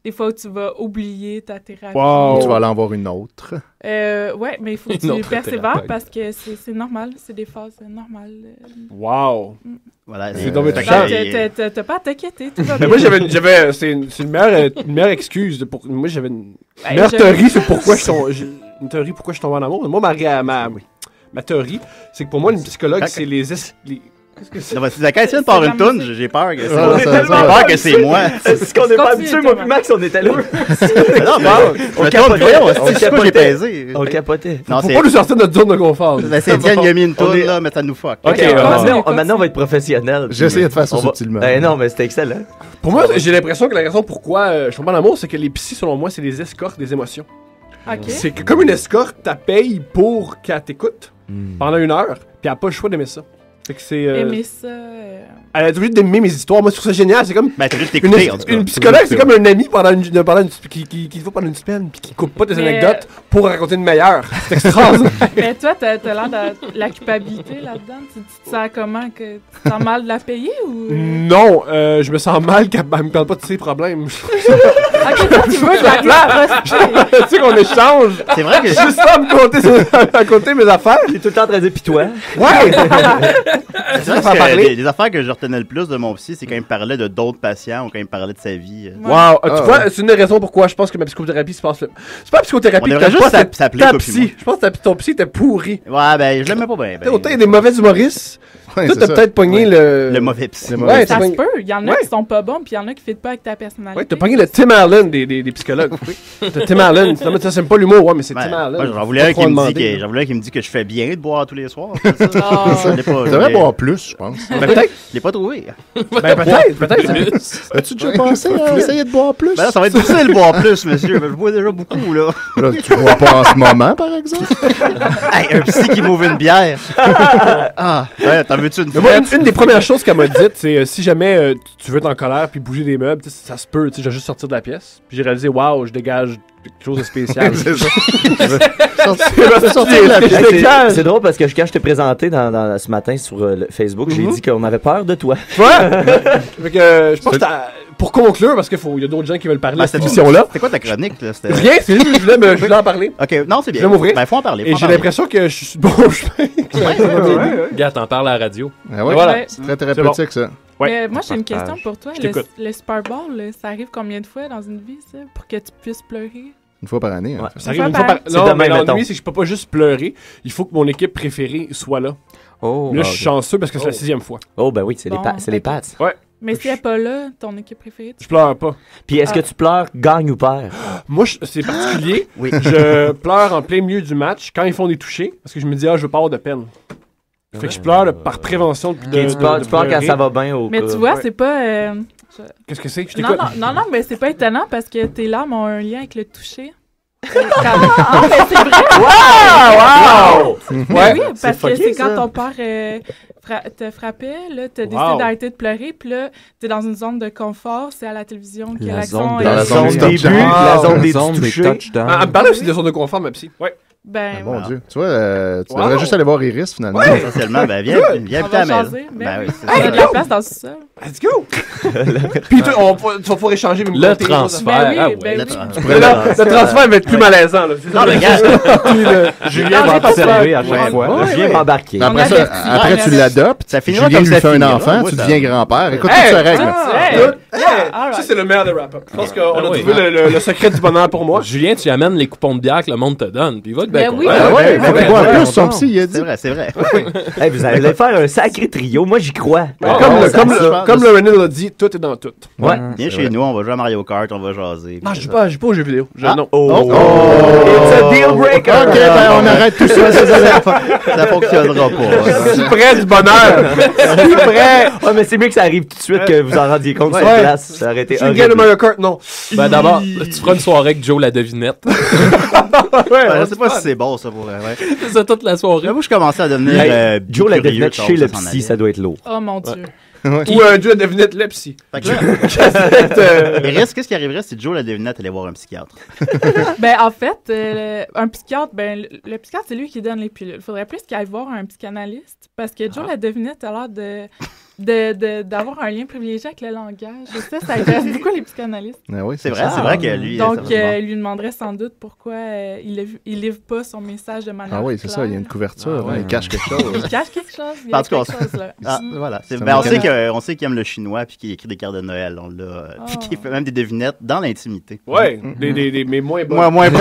des fois où tu vas oublier ta thérapie. Ou tu vas aller en voir une autre. Ouais, mais il faut que Une tu autre persévères thérapeute. parce que c'est normal. C'est des phases normales. Wow! Voilà, C'est donc T'as pas à t'inquiéter. Tout va Mais bien. moi, c'est une meilleure excuse. Moi, j'avais une Ben, meilleure je- théorie sur pourquoi une théorie pourquoi je tombe en amour. Moi, ma théorie, c'est que pour moi, une psychologue, c'est les Qu'est-ce que c'est? Non, si la question part une toune, j'ai peur que c'est On est tellement peur que c'est moi. Est-ce qu'on n'est pas habitué, moi puis Max, on était là? Non, mais on je capotait. voyons, On c'est quoi j'ai capotait. pesé. On capotait. Non, Faut c'est pas nous sortir de notre zone de confort. Ben, c'est Étienne qui a mis une On toune est- là, mais ça nous fuck. Ok, maintenant, on va être professionnel. J'ai essayé de faire ça On va- subtilement. Ben non, mais c'était excellent. Pour moi, j'ai l'impression que la raison pourquoi je tombe en amour, c'est que les psys, selon moi, c'est des escortes des émotions. Ok. C'est que comme une escorte, t'as paye pour qu'elle t'écoute pendant 1 heure, puis elle a pas le choix d'aimer ça. Fait que c'est... Aimer ça. Elle a obligé d'aimer mes histoires. Moi, je trouve ça génial. C'est comme. Ben, t'as juste t'écouter, en tout cas. Une psychologue, c'est comme un ami qui te voit pendant une semaine puis qui coupe pas tes Mais- anecdotes pour raconter une meilleure. C'est extraordinaire. Mais toi, t'as l'air de la culpabilité là-dedans. Tu te sens comment? Que tu te sens mal de la payer ou. Non, je me sens mal qu'elle me parle pas de ses problèmes. Ok, toi, tu veux que la Tu sais qu'on échange. C'est vrai que- Juste ça à me raconter mes affaires. T'es tout le temps en train de dire pis toi. Ouais! C'est vrai que les affaires que je retenais le plus de mon psy, c'est quand il me parlait de d'autres patients ou quand il me parlait de sa vie. Wow, tu vois, c'est une des raisons pourquoi je pense que ma psychothérapie se passe. C'est pas la psychothérapie On que devrait t'as juste pas, s'appeler ta Copie psy. Moi. Je pense que ton psy était pourri. Ouais, ben, je l'aimais pas bien. Autant il y a des mauvais humoristes. Ouais, Toi, c'est t'as ça. peut-être pogné Le mauvais psy. Ouais, Ça t'as se pogné- peut. Il y en a Ouais. qui sont pas bons, puis il y en a qui ne fit pas avec ta personnalité. Ouais, t'as pogné le Tim Allen des psychologues. T'as Tim Allen. Finalement, ça, c'est pas l'humour, ouais, mais c'est Ouais. Tim Allen. Moi, j'en voulais un qui me dit que je fais bien de boire tous les soirs. Oh. Je l'ai pas- Tu devrais boire plus, je pense. Ben, peut-être. Je l'ai pas trouvé. Ben, peut-être. As-tu déjà pensé à essayer de boire plus? Ben là, ça va être difficile de boire plus, monsieur. Je bois déjà beaucoup, là. Là, tu bois pas en ce moment, par exemple? Hey, un psy qui m'ouvre une bière. Ah, ouais, t'en veux-tu une Mais moi, frette? une des premières choses qu'elle m'a dites, c'est si jamais tu veux être en colère puis bouger des meubles, tu sais, ça se peut, tu sais, je vais juste sortir de la pièce. Puis j'ai réalisé, waouh, je dégage quelque chose de spécial. C'est ça. C'est drôle parce que quand je t'ai présenté ce matin sur le Facebook, j'ai dit qu'on avait peur de toi. Ouais! Fait que je pense que pour conclure, parce qu'il y a d'autres gens qui veulent parler de Ben, cette émission-là. C'était quoi ta chronique, là? C'était- Rien, c'est juste que je voulais en parler. Ok, non, c'est bien. Je vais m'ouvrir. Ben, faut en parler. Et j'ai l'impression que je suis bon chemin. Gars, t'en parles à la radio. Ah ouais, Voilà. c'est très thérapeutique, ça. Mais moi, j'ai une question pour toi. Je t'écoute. Le Super Bowl, là, ça arrive combien de fois dans une vie, ça, pour que tu puisses pleurer? Une fois par année. Ouais. Ça arrive une fois par... C'est Non, demain, mais mettons. l'ennui, c'est que je peux pas juste pleurer. Il faut que mon équipe préférée soit là. Oh, Mais là, je suis chanceux parce que c'est la 6e fois. Oh, ben oui, c'est Bon, les ok. Pats. Ouais. Mais si elle n'est pas là, ton équipe préférée, Je pleure pas. Puis est-ce que tu pleures, gagne ou perds? Moi, c'est particulier. Oui. Je pleure en plein milieu du match quand ils font des touchés parce que je me dis, je veux pas avoir de peine. Fait que je pleure par prévention. Puis Ok, tu pleures quand ça va bien au mais cas. tu vois, Ouais. c'est pas. Qu'est-ce que c'est que je Non, t'écoute? non, mais c'est pas étonnant parce que tes larmes ont un lien avec le toucher. Ah, mais c'est vrai! Wow! Mais oui, c'est parce que fucké, c'est quand ça. ton père te frappait, là, t'as décidé Wow. d'arrêter de pleurer, puis là, t'es dans une zone de confort, c'est à la télévision que La l'action zone est... Dans la zone des début, touchdowns. la zone des zone des touchés. touchdowns. Elle me parlait aussi de son de confort, ma psy. Ouais. Ben, Bon voilà. Dieu. Tu vois, tu Wow. devrais juste aller voir Iris, finalement. Essentiellement, ben, viens On habiter à va Mel. jaser. Ben Ben oui, oui, c'est on a ça. de la place dans le sol. Let's go! Puis tu vas pouvoir échanger mes Le transfert. Ben oui, Ah ouais. ben Le oui. Le transfert va être plus malaisant. Là. Non, mais regarde, Julien va observer à chaque fois. Ouais, Julien ouais. va embarquer. Après, On ça, avertit. après tu l'adoptes. ça finira Julien comme lui ça fait un finira. enfant, Moi, tu ça- deviens grand-père. Écoute, Hey! toutes ces règles. All Ça, c'est le meilleur des wrap-up. Je pense qu'on a oui. trouvé le secret du bonheur pour moi. Julien, tu amènes les coupons de bière que le monde te donne, puis il va être Ben bien oui. content. Ah ouais, il faut ouais, qu'il boive ouais, plus, ouais, son ouais. psy, il a dit. C'est vrai, c'est vrai. Hey, vous allez faire un sacré trio. Moi, j'y crois. Comme Comme le René l'a dit, tout est dans tout. Ouais. Viens chez nous, on va jouer à Mario Kart, on va jaser. Non, je joue pas aux jeux vidéo. Non. It's a deal breaker. Ok, ben on arrête tout ça. Ça fonctionnera pas. Je suis près du bonheur. Je suis près. Ouais, mais c'est mieux que ça arrive tout de suite que vous en rendiez compte sur place. Ça aurait été Je suis une game de Mario Kart, non. Ben d'abord, tu feras une soirée avec Joe la devinette. Je sais pas si c'est bon, ça, pour vrai. C'est ça toute la soirée. Moi, je commençais à devenir Joe la devinette chez le psy, ça doit être lourd. Oh mon Dieu. Ou Joe la devinette le psy. Fait que là, qu'est-ce qui arriverait si Joe la devinette allait voir un psychiatre? Ben, en fait, un psychiatre, ben, le psychiatre, c'est lui qui donne les pilules. Il faudrait plus qu'il aille voir un psychanalyste parce que Joe la devinette a l'air d'avoir un lien privilégié avec le langage. Et ça intéresse beaucoup les psychanalystes. Oui, c'est vrai que lui... Donc, il lui demanderait sans doute pourquoi il livre pas son message de manière c'est claire. ça, il y a une couverture, il cache quelque chose. Il cache quelque chose, il y a quelque chose là. Voilà. On sait qu'il aime le chinois puis qu'il écrit des cartes de Noël. On l'a, puis qu'il fait même des devinettes dans l'intimité. Ouais, mais moins bonnes. Moins bonnes.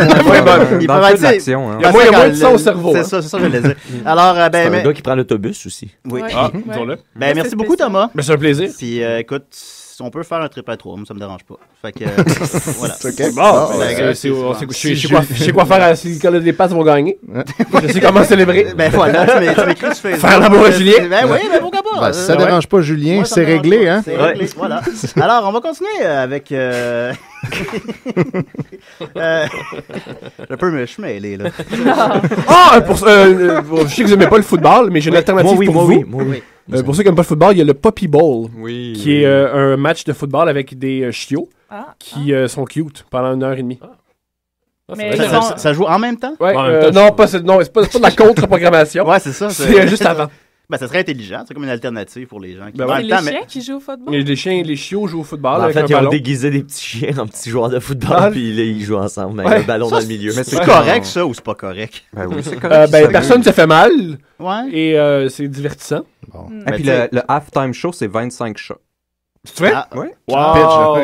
Il y a moins de sang au cerveau. C'est ça, je voulais dire. Alors, c'est un gars qui prend l'autobus aussi. Oui. Disons-le. Ben, merci beaucoup, Thomas. Ben, c'est un plaisir. Puis, écoute, on peut faire un trip à 3, moi, ça me dérange pas. Fait que, voilà. Je sais quoi faire si quand les passes vont gagner. Je sais comment célébrer. Ben voilà, tu m'écris sur Facebook. Faire l'amour à Julien. Ben oui, mais pourquoi pas? Si ça dérange pas Julien, Moi, c'est réglé, hein? C'est réglé, voilà. Alors, on va continuer avec... je suis mêlé, là. Je sais que vous n'aimez pas le football, mais j'ai une alternative pour vous. Oui. Pour ceux qui n'aiment pas le football, il y a le Puppy Bowl, qui est Oui. un match de football avec des chiots qui sont cute pendant 1h30. Mais Ça joue en même temps? Ouais, non, c'est pas de la contre-programmation. Ouais, c'est ça. C'est juste avant. Ben, ça serait intelligent. C'est comme une alternative pour les gens qui... C'est les chiens qui jouent au football? Les chiots jouent au football. En fait, avec ils un ont ballon. déguisé des petits chiens en petits joueurs de football, puis là, ils jouent ensemble avec le ballon dans le milieu. Mais c'est correct, ça, ou c'est pas correct? Ben oui, c'est correct. Personne ne se fait mal. Ouais. Et c'est divertissant. Bon. Et puis le halftime show, c'est 25 chats. C'est vrai? Oui.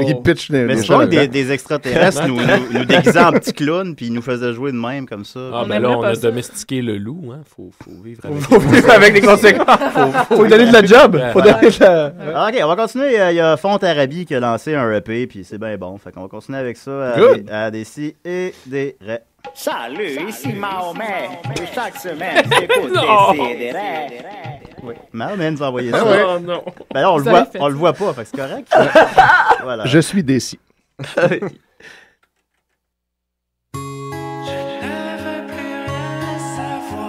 Il pitch Mais c'est pas des extraterrestres nous déguisaient en petits clowns puis ils nous faisaient jouer de même comme ça. Ah, ben là, on a domestiqué le loup, hein. Faut vivre avec. Faut vivre avec des conséquences. Faut lui donner de la job. Faut donner de la... Ok, on va continuer. Il y a Fontarabie qui a lancé un EP puis c'est bien bon. Fait qu'on va continuer avec ça à des si et des ré. Salut, ici Mahomet. Et chaque semaine, j'écoute des sidérés. Oui. Mahomet nous a envoyé ça. Oh non. Ben là, on le voit pas, fait que c'est correct. Voilà. Je suis décis. Donne-moi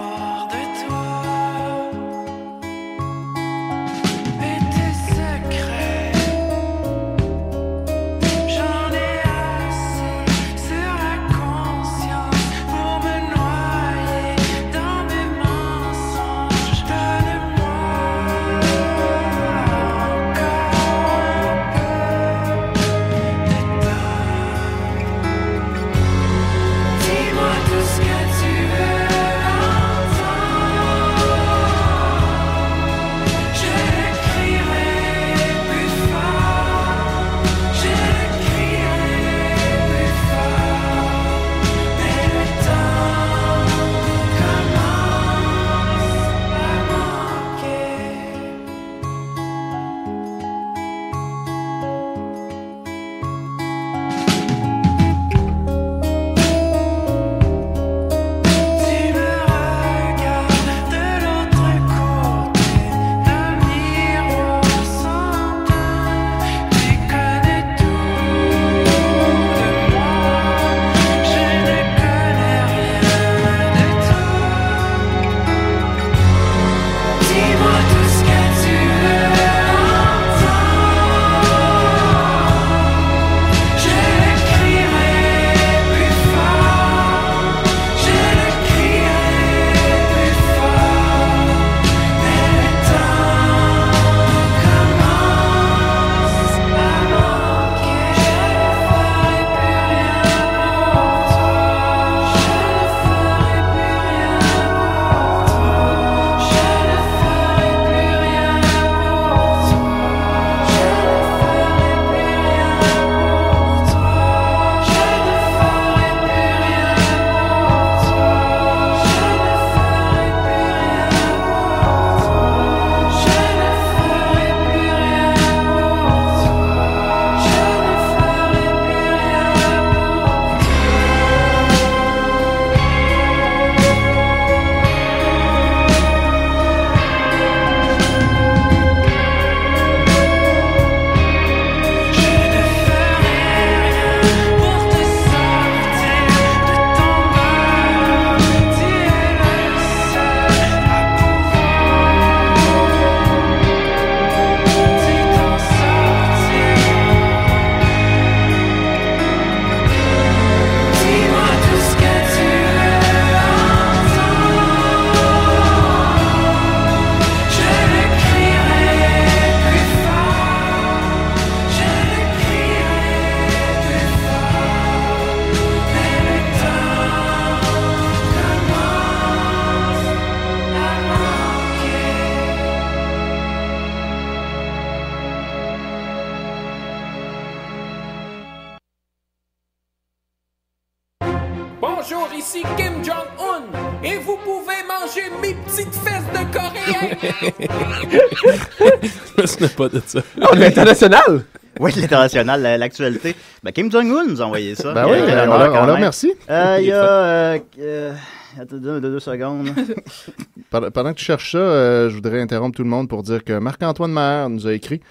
encore un peu de temps. Bonjour, ici Kim Jong-un et vous pouvez manger mes petites fesses de coréen. Ce n'est pas de ça. Oh, l'international! Oui, l'international, l'actualité. Ben, Kim Jong-un nous a envoyé ça. Ben oui, on le remercie. Il y a... Attends, deux secondes. Pendant que tu cherches ça, je voudrais interrompre tout le monde pour dire que Marc-Antoine Maher nous a écrit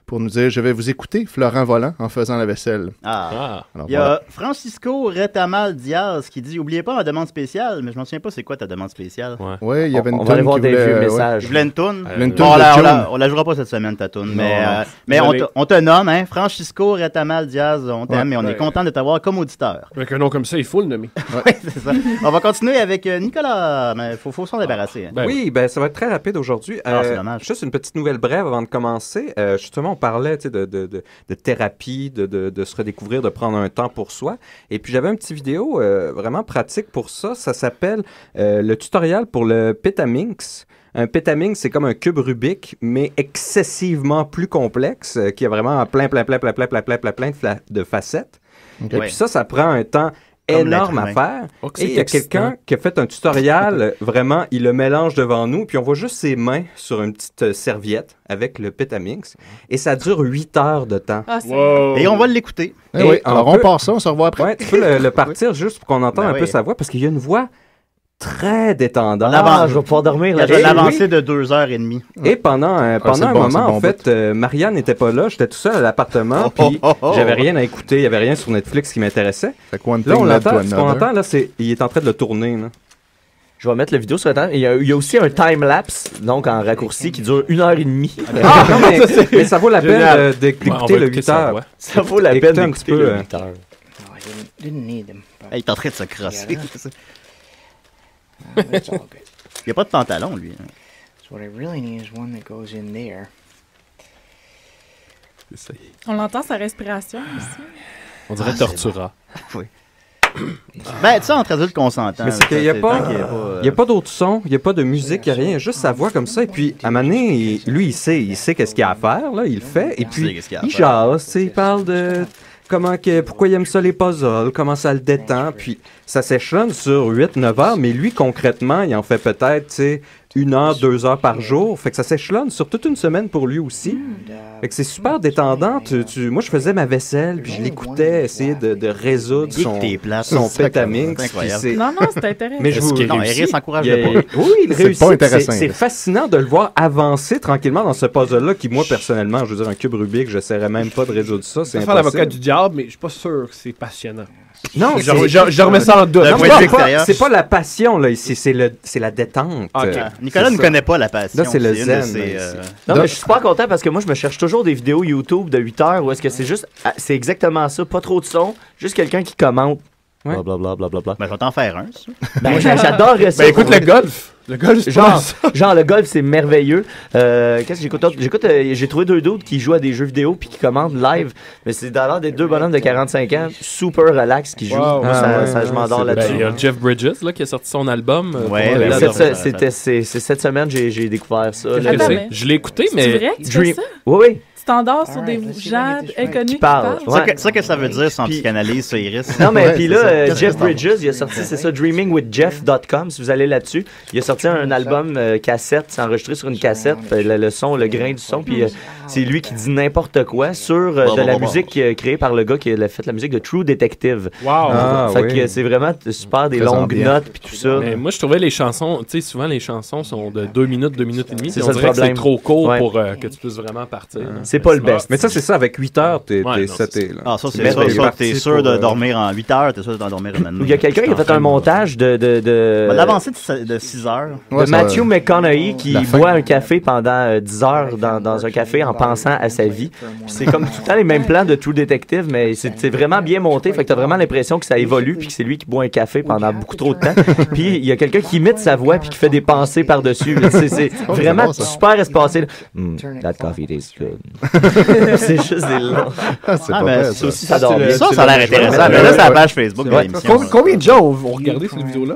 pour nous dire « Je vais vous écouter, Florent Volant, en faisant la vaisselle. » Alors, il y a Francisco Retamal Diaz qui dit « Oubliez pas ma demande spéciale. » Mais je m'en souviens pas c'est quoi ta demande spéciale. Oui, il y avait une on va aller toune voir qui des voulait... vieux messages. Il voulait une toune. Bon, on la jouera pas cette semaine, ta toune. Mais on te nomme, hein, Francisco Retamal Diaz, on t'aime et on est content de t'avoir comme auditeur. Avec un nom comme ça, il faut le nommer. Oui, c'est ça. On va continuer avec Nicolas, mais il faut s'en débarrasser. Hein. Oui, ben ça va être très rapide aujourd'hui. C'est dommage. Juste une petite nouvelle brève avant de commencer. Justement, on parlait de thérapie, de se redécouvrir, de prendre un temps pour soi. Et puis, j'avais une petite vidéo vraiment pratique pour ça. Ça s'appelle le tutoriel pour le Petaminx. Un Petaminx, c'est comme un cube Rubik, mais excessivement plus complexe, qui a vraiment plein de facettes. Okay. Et puis ça prend un temps énorme à faire. Et il y a quelqu'un qui a fait un tutoriel, vraiment, il le mélange devant nous, puis on voit juste ses mains sur une petite serviette avec le Petaminx, et ça dure 8 heures de temps. Et on va l'écouter. Oui, alors on part ça, on se revoit après. Ouais, tu peux le partir juste pour qu'on entende un peu sa voix, parce qu'il y a une voix très détendante. Je vais pouvoir dormir. Il y a l'avancée de 2h30. Et pendant un moment, en fait, Marianne n'était pas là. J'étais tout seul à l'appartement. Puis j'avais rien à écouter. Il n'y avait rien sur Netflix qui m'intéressait. Là, on l'entend. Ce qu'on entend, là, c'est il est en train de le tourner. Là. Je vais mettre la vidéo sur Internet. Il y a aussi un time-lapse, donc en raccourci, qui dure 1h30. Mais ça vaut la peine d'écouter le 8 heures. Ça vaut la peine d'écouter le 8 heures. Il est en train de se crosser. Il n'y a pas de pantalon, lui. What I really need is one that goes in there. On l'entend sa respiration aussi. On dirait Tortura. Oui. Ben, tu sais, entre adultes consentants. Mais c'est qu'il n'y a pas d'autres sons, il n'y a pas de musique, il n'y a rien, il y a juste sa voix comme ça. Et puis, à un moment donné, lui, il sait qu'est-ce qu'il y a à faire, là, il le fait. Et puis, il jase, il parle de pourquoi il aime ça les puzzles, comment ça le détend. Puis, ça s'échelonne sur 8-9 heures, mais lui, concrètement, il en fait peut-être, tu sais, 1 heure, 2 heures par jour. Fait que ça s'échelonne sur toute une semaine pour lui aussi. Fait que c'est super détendant. Moi, je faisais ma vaisselle, puis je l'écoutais essayer de résoudre son Petaminx. Non, c'est intéressant. Mais Eris s'encourage pas. Oui, il réussit. Pas intéressant. C'est fascinant de le voir avancer tranquillement dans ce puzzle-là qui, moi, personnellement, je veux dire, un cube Rubik, je n'essaierais même pas de résoudre ça. C'est faire l'avocat du diable, mais je suis pas sûr que c'est passionnant. Non, je remets ça en doute. C'est pas la passion, là, ici, c'est la détente. Okay. Nicolas ne connaît pas la passion. Là, c'est le zen. Non, mais je suis super content parce que moi, je me cherche toujours des vidéos YouTube de 8 heures où est-ce que c'est exactement ça, pas trop de son, juste quelqu'un qui commente. Blablabla. Ben, je vais t'en faire un, ça. Ben, j'adore ça. Ben, écoute le golf. Le golf, genre le golf, c'est merveilleux. Qu'est-ce que j'écoute? J'ai trouvé 2 dudes qui jouent à des jeux vidéo puis qui commandent live. Mais c'est d'ailleurs des 2 bonhommes de 45 ans, super relax, qui jouent. Je m'endors là-dessus. Il y a Jeff Bridges là, qui a sorti son album. C'est cette semaine j'ai découvert ça. Je l'ai écouté, mais... C'est vrai que tu fais ça? Oui. Tu t'endors sur des gens inconnus qui parlent. C'est ça que ça veut dire sans psychanalyse, ça, Iris. Non, mais puis là, Jeff Bridges, il a sorti, c'est ça, dreamingwithjeff.com, si vous allez là-dessus. Il a sorti un album cassette, c'est enregistré sur une cassette, le son, le grain du son, puis c'est lui qui dit n'importe quoi sur de la musique créée par le gars qui a fait la musique de True Detective. Wow! Fait que c'est vraiment super, des longues notes, puis tout ça. Mais moi, je trouvais les chansons, tu sais, souvent les chansons sont de 2 minutes, 2 minutes et demie, c'est on dirait que c'est trop court pour que tu puisses vraiment partir. C'est pas le best. Mais ça, c'est ça, avec 8 heures, t'es seté. Ah, ça, c'est ça. T'es sûr de dormir en 8 heures, t'es sûr d'en dormir une année. Il y a quelqu'un qui a fait un montage de l'avancée de 6 heures. De Matthew McConaughey qui boit un café pendant 10 heures dans un café en pensant à sa vie. C'est comme tout le temps les mêmes plans de True Detective, mais c'est vraiment bien monté. Fait que t'as vraiment l'impression que ça évolue puis que c'est lui qui boit un café pendant beaucoup trop de temps. Puis il y a quelqu'un qui imite sa voix puis qui fait des pensées par-dessus. C'est vraiment super espacé. That coffee tastes good. C'est juste des longs. Ça aussi, ça dort bien. Ça a l'air intéressant. Mais là, c'est la page Facebook de l'émission. Combien de gens ont regardé cette vidéo-là?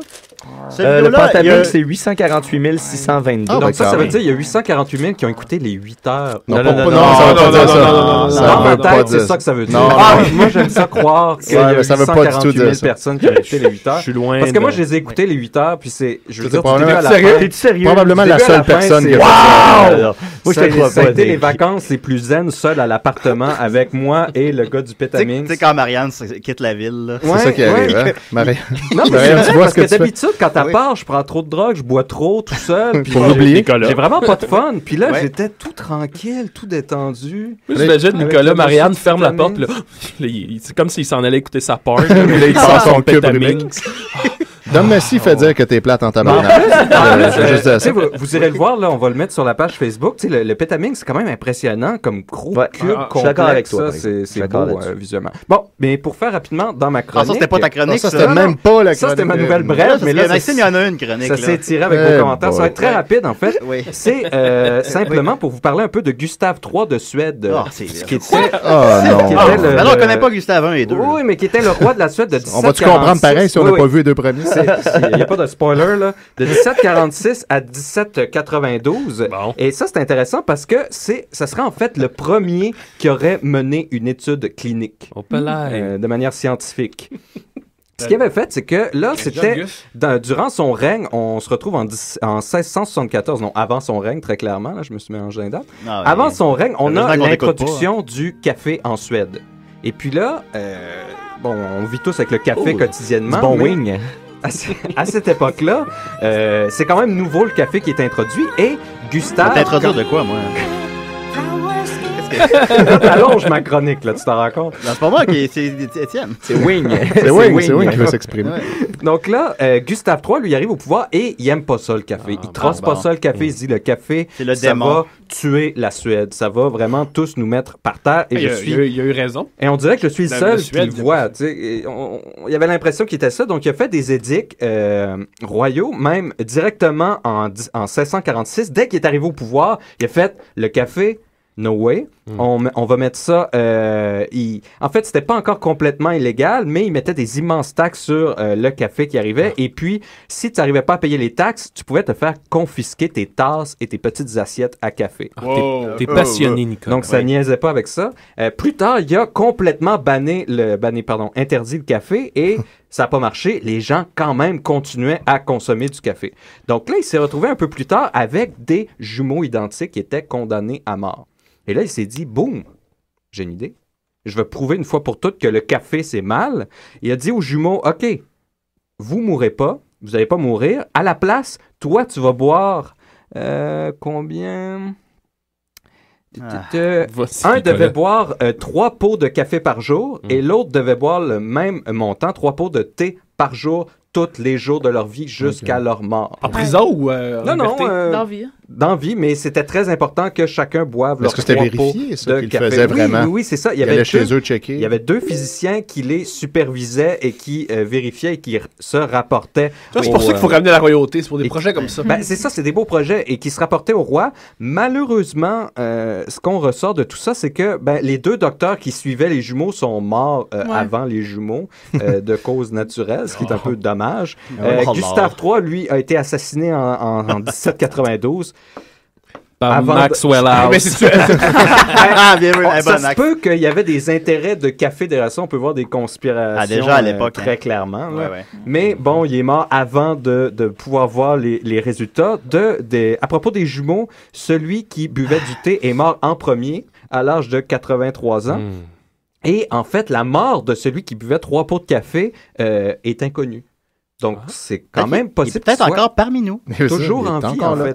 Le Pentamix, c'est 848 622. Donc ça veut dire qu'il y a 848 000 qui ont écouté les 8 heures. Non, ça veut pas dire ça. Dans ma tête, c'est ça que ça veut dire. Moi, j'aime ça croire qu'il y a 848 000 personnes qui ont écouté les 8 heures. Je suis loin. Parce que moi, je les ai écoutés les 8 heures, puis c'est... Je veux dire, t'es sérieux? Probablement la seule personne qui a fait ça. Moi, ça a été les vacances les plus zen, seul à l'appartement, avec moi et le gars du Pétamix. Tu sais, quand Marianne quitte la ville, c'est ça qui arrive, hein? Marianne, non, mais tu vois parce que d'habitude, quand elle part, je prends trop de drogue, je bois trop, tout seul. Pour l'oublier. J'ai vraiment pas de fun. Puis là, j'étais tout tranquille, tout détendu. J'imagine Nicolas, Marianne ferme la porte, là, c'est comme s'il s'en allait écouter sa part. Là, il sort son Pétamix. Dom Messi fait dire que t'es plate en tabarnak. Vous irez le voir, là, on va le mettre sur la page Facebook. Tu sais, le Pétamix, c'est quand même impressionnant comme gros cube complexe. Je suis d'accord avec toi. C'est beau, visuellement. Bon, mais pour faire rapidement, dans ma chronique... ça, c'était pas ta chronique, ça. C'était même pas la chronique. Ça, c'était ma nouvelle brève, mais là... Maxime, il y en a une chronique. Ça s'est tiré avec vos commentaires. Ça va être très rapide, en fait. C'est simplement pour vous parler un peu de Gustave III de Suède. Qui était... Mais non, on connaît pas Gustave 1 et 2. Oui, mais qui était le roi de la Suède de 1746. On va-tu comprendre pareil si on n'a pas vu les deux premiers? Il n'y a pas de spoiler, là. De 1746 à 1792. Bon. Et ça, c'est intéressant parce que ça serait en fait le premier qui aurait mené une étude clinique. De manière scientifique. Ce qu'il avait fait, c'est que là, c'était durant son règne, on se retrouve en 1674, non, avant son règne, très clairement, là, je me suis mélangé les dates. Avant son règne, on a l'introduction du café en Suède. Et puis là, on vit tous avec le café quotidiennement. Du bon wing. À cette époque-là, c'est quand même nouveau le café qui est introduit et Gustave... T'introduire de quoi, moi? Allonge ma chronique, là, tu t'en rends compte? Non, c'est pas moi, c'est Étienne. C'est Wing. C'est Wing qui veut s'exprimer. Donc là, Gustave III, lui, arrive au pouvoir et il aime pas ça, le café. Il trosse pas ça, le café. Il se dit, le café, ça va tuer la Suède. Ça va vraiment tous nous mettre par terre. Et il a eu raison. Et on dirait que je suis le seul qui le voit. Il y avait l'impression qu'il était ça. Donc, il a fait des édicts royaux, même directement en 1646. Dès qu'il est arrivé au pouvoir, il a fait le café... No way. On va mettre ça... En fait, c'était pas encore complètement illégal, mais il mettait des immenses taxes sur le café qui arrivait. Et puis, si tu n'arrivais pas à payer les taxes, tu pouvais te faire confisquer tes tasses et tes petites assiettes à café. T'es passionné, Nicolas. Donc, ça niaisait pas avec ça. Plus tard, il a complètement interdit le café et ça n'a pas marché. Les gens, quand même, continuaient à consommer du café. Donc là, il s'est retrouvé un peu plus tard avec des jumeaux identiques qui étaient condamnés à mort. Et là, il s'est dit, boum, j'ai une idée. Je vais prouver une fois pour toutes que le café, c'est mal. Il a dit aux jumeaux, OK, vous mourrez pas, vous n'allez pas mourir. À la place, toi, tu vas boire combien? Un devait boire 3 pots de café par jour et l'autre devait boire le même montant, 3 pots de thé par jour, tous les jours de leur vie jusqu'à leur mort. En prison ou dans vie? Dans vie, mais c'était très important que chacun boive leur 3 pots de café. Est-ce que c'était vérifié, ça, qu'ils faisaient vraiment? Oui, c'est ça. Il y avait 2 physiciens qui les supervisaient et qui vérifiaient et qui se rapportaient. C'est pour ça qu'il faut ramener la royauté, c'est pour des projets comme ça. C'est ça, c'est des beaux projets et qui se rapportaient au roi. Malheureusement, ce qu'on ressort de tout ça, c'est que les 2 docteurs qui suivaient les jumeaux sont morts avant les jumeaux de cause naturelle, ce qui est un peu dommage. Gustave III, lui, a été assassiné en 1792. Par Maxwell House. Ça se peut qu'il y avait des intérêts de café derrière ça. On peut voir des conspirations déjà à l'époque, très clairement. Mais bon, il est mort avant de pouvoir voir les résultats. À propos des jumeaux, celui qui buvait du thé est mort en premier à l'âge de 83 ans. Et en fait, la mort de celui qui buvait 3 pots de café est inconnue. Donc, c'est quand même possible. Peut-être encore parmi nous. Toujours en vie, en fait.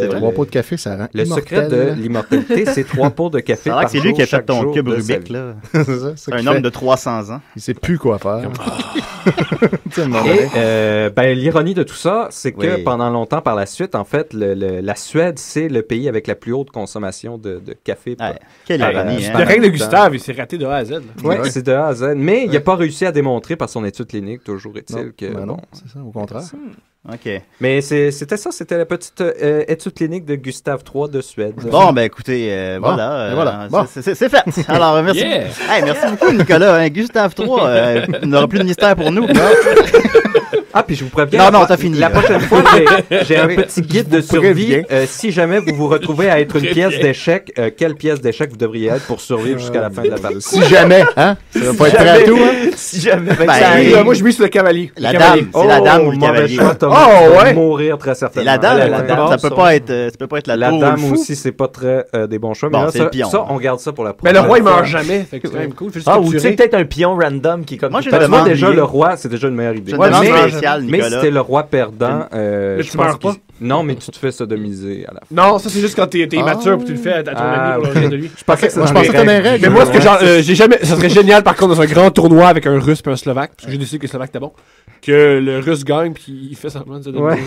3 pots de café, ça rend le secret de l'immortalité, c'est 3 pots de café par jour. C'est lui qui a fait ton cube Rubik, là. C'est un homme de 300 ans. Il sait plus quoi faire. Et l'ironie de tout ça, c'est que pendant longtemps, par la suite, en fait, la Suède, c'est le pays avec la plus haute consommation de café. Quelle ironie, Le règne de Gustave, il s'est raté de A à Z. Oui, c'est de A à Z. Mais il n'a pas réussi à démontrer par son étude clinique, toujours est-il que... C'est ça, au contraire. OK. Mais c'était ça, c'était la petite étude clinique de Gustave III de Suède. Bon, écoutez, voilà. Bon. C'est fait. Alors, merci. Yeah. Merci beaucoup, Nicolas. Gustave III n'aura plus de mystère pour nous. Ah, puis je vous préviens. Non, t'as fini. La prochaine fois, j'ai un petit guide de survie. Si jamais vous vous retrouvez à être une pièce d'échec, quelle pièce d'échec vous devriez être pour survivre jusqu'à la fin de la partie? Si jamais, hein? Ça va pas être prêt à tout, hein? Si jamais. Moi, je mise sur le cavalier. La dame, c'est la dame ou le cavalier. Ouais. Mourir très certainement. C'est la dame. Ça peut pas être la tour ou le dame fou. aussi, c'est pas très des bons choix. Mais Bon, là, c'est le pion. ça, on garde ça pour la Mais prochaine. le roi, il meurt jamais. Fait que c'est quand même cool. Ou tu sais, peut-être un pion random qui est comme. Moi, j'ai Parce que moi, demande déjà, liée. le roi, c'est déjà une meilleure idée. J'ai une demande spéciale, Mais Nicolas. si t'es le roi perdant, Mais je tu pense meurs pas. Non, mais tu te fais sodomiser à la fin. Non, ça, c'est juste quand t'es immature puis tu le fais à ton ami pour le rire de lui. Je pensais que Je pensais que t'avais une règle. Mais moi, ce que j'ai jamais. Ça serait génial, par contre, dans un grand tournoi avec un Russe et un Slovaque, parce que j'ai décidé que le Slovaque était bon, que le Russe gagne puis il fait semblant de se donner.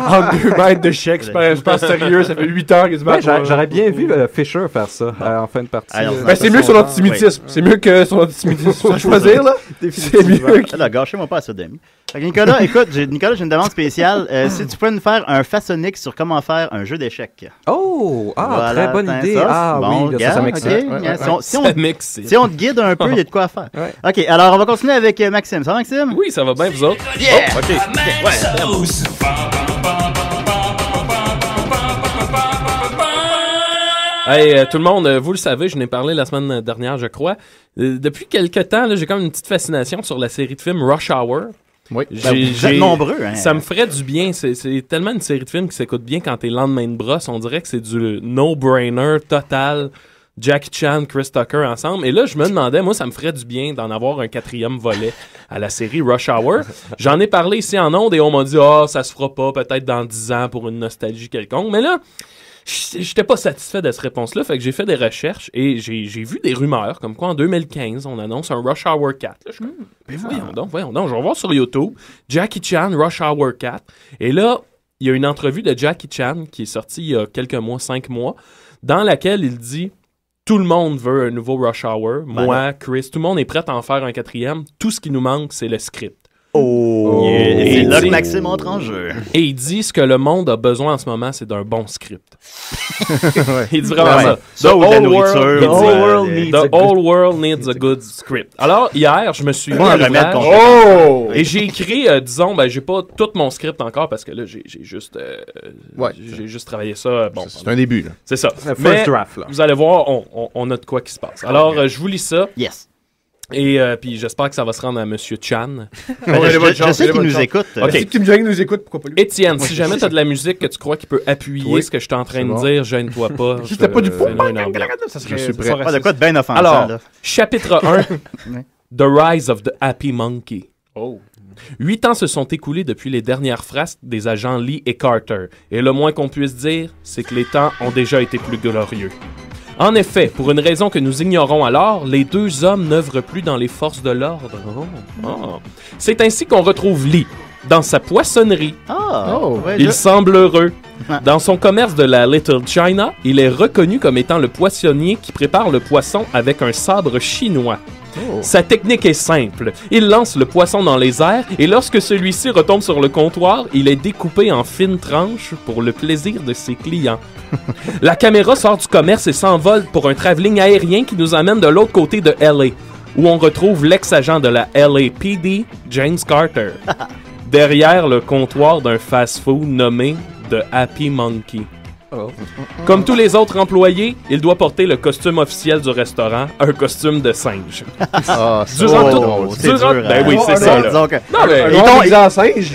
En 2 mètres de chèque, je pense sérieux, ça fait 8 heures qu'il se bat. J'aurais bien vu Fisher faire ça en fin de partie. C'est mieux que son antisémitisme. C'est mieux que son antisémitisme. À choisir, là. C'est mieux. Là, gâchez-moi pas à sodomie. Fait que Nicolas, écoute, j'ai une demande spéciale. Si tu pouvais nous faire un façonnique sur comment faire un jeu d'échecs. Oh! Ah, Voilà, très bonne idée. ça. Ah Bon, oui, ça m'excite. Si on te guide un peu, il y a de quoi faire. OK, alors on va continuer avec Maxime. Ça va, Maxime? Oui, ça va bien, vous autres? Yeah! Oh, OK. Hey, tout le monde, vous le savez, je n'ai parlé la semaine dernière, je crois. Depuis quelques temps, là, j'ai comme une petite fascination sur la série de films Rush Hour. Oui, vous êtes nombreux. Hein? Ça me ferait du bien. C'est tellement une série de films qui s'écoute bien quand t'es lendemain de brosse. On dirait que c'est du no-brainer total. Jackie Chan, Chris Tucker ensemble. Et là, je me demandais, moi, ça me ferait du bien d'en avoir un 4e volet à la série Rush Hour. J'en ai parlé ici en ondes et on m'a dit, ça se fera pas, peut-être dans 10 ans pour une nostalgie quelconque. Mais là, j'étais pas satisfait de cette réponse-là, fait que j'ai fait des recherches et j'ai vu des rumeurs, comme quoi en 2015, on annonce un Rush Hour 4. Là, je suis comme, voyons donc, je vais voir sur YouTube, Jackie Chan, Rush Hour 4. Et là, il y a une entrevue de Jackie Chan qui est sortie il y a quelques mois, 5 mois, dans laquelle il dit... Tout le monde veut un nouveau Rush Hour. Moi, Chris, tout le monde est prêt à en faire un 4e. Tout ce qui nous manque, c'est le script. Et c'est là que Maxime entre en jeu. Et il dit ce que le monde a besoin en ce moment, c'est d'un bon script. Il dit vraiment ça. Ça ou de la nourriture. The whole world needs a good script. Alors, hier, je me suis mis à l'ouvrage. Et j'ai écrit, disons, j'ai pas tout mon script encore parce que là, j'ai juste travaillé ça. Bon, c'est un début. Là. C'est ça. First draft, là. Vous allez voir, on a de quoi qui se passe. Alors, je vous lis ça. Yes. Et puis j'espère que ça va se rendre à Monsieur Chan. Je sais qu'il nous écoute. Okay. Si Kim Jong nous écoute, pourquoi pas lui? Étienne, si jamais t'as de la musique que tu crois qu'il peut appuyer ce que je suis en train de dire, gêne-toi pas. C'était pas du tout. Je suis prêt. Pas de quoi de bien offensant. Alors, chapitre 1, The Rise of the Happy Monkey. 8 ans se sont écoulés depuis les dernières phrases des agents Lee et Carter. Et le moins qu'on puisse dire, c'est que les temps ont déjà été plus glorieux. En effet, pour une raison que nous ignorons alors, les 2 hommes n'œuvrent plus dans les forces de l'ordre. C'est ainsi qu'on retrouve Lee, dans sa poissonnerie. Il semble heureux. Dans son commerce de la Little China, il est reconnu comme étant le poissonnier qui prépare le poisson avec un sabre chinois. Sa technique est simple. Il lance le poisson dans les airs et lorsque celui-ci retombe sur le comptoir, il est découpé en fines tranches pour le plaisir de ses clients. La caméra sort du commerce et s'envole pour un travelling aérien qui nous amène de l'autre côté de LA, où on retrouve l'ex-agent de la LAPD, James Carter, derrière le comptoir d'un fast-food nommé The Happy Monkey. Comme tous les autres employés, il doit porter le costume officiel du restaurant, un costume de singe. Ben oui, c'est ça.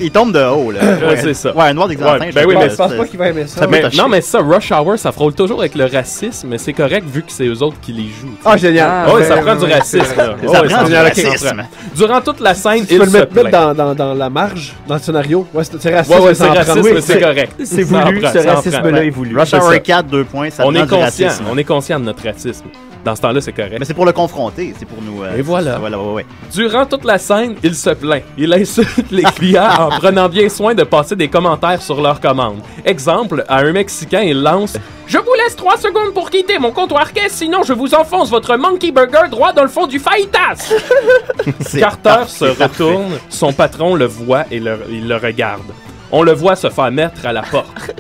Il tombe de haut. Là. C'est ça. Ouais, un noir déguisé en singe. Ben oui, mais je pense pas qu'il va aimer ça. Non, mais ça, Rush Hour, ça frôle toujours avec le racisme, mais c'est correct vu que c'est eux autres qui les jouent. Ah, génial. Oui, ça prend du racisme. Ça prend du racisme. Durant toute la scène, il se mettre dans la marge, dans le scénario. Ouais, c'est raciste. Ouais, c'est raciste, mais c'est correct. C'est voulu, ce racisme-là est voulu. Rush Hour 4, 2 points, ça on prend du racisme. On est conscient de notre racisme. Dans ce temps-là, c'est correct. Mais c'est pour le confronter, c'est pour nous... Et voilà. Ouais. Durant toute la scène, il se plaint. Il insulte les clients en prenant bien soin de passer des commentaires sur leurs commandes. Exemple, à un Mexicain, il lance « Je vous laisse 3 secondes pour quitter mon comptoir caisse, sinon je vous enfonce votre Monkey Burger droit dans le fond du fajitas! » Carter se retourne, son patron le voit et il le regarde. On le voit se faire mettre à la porte.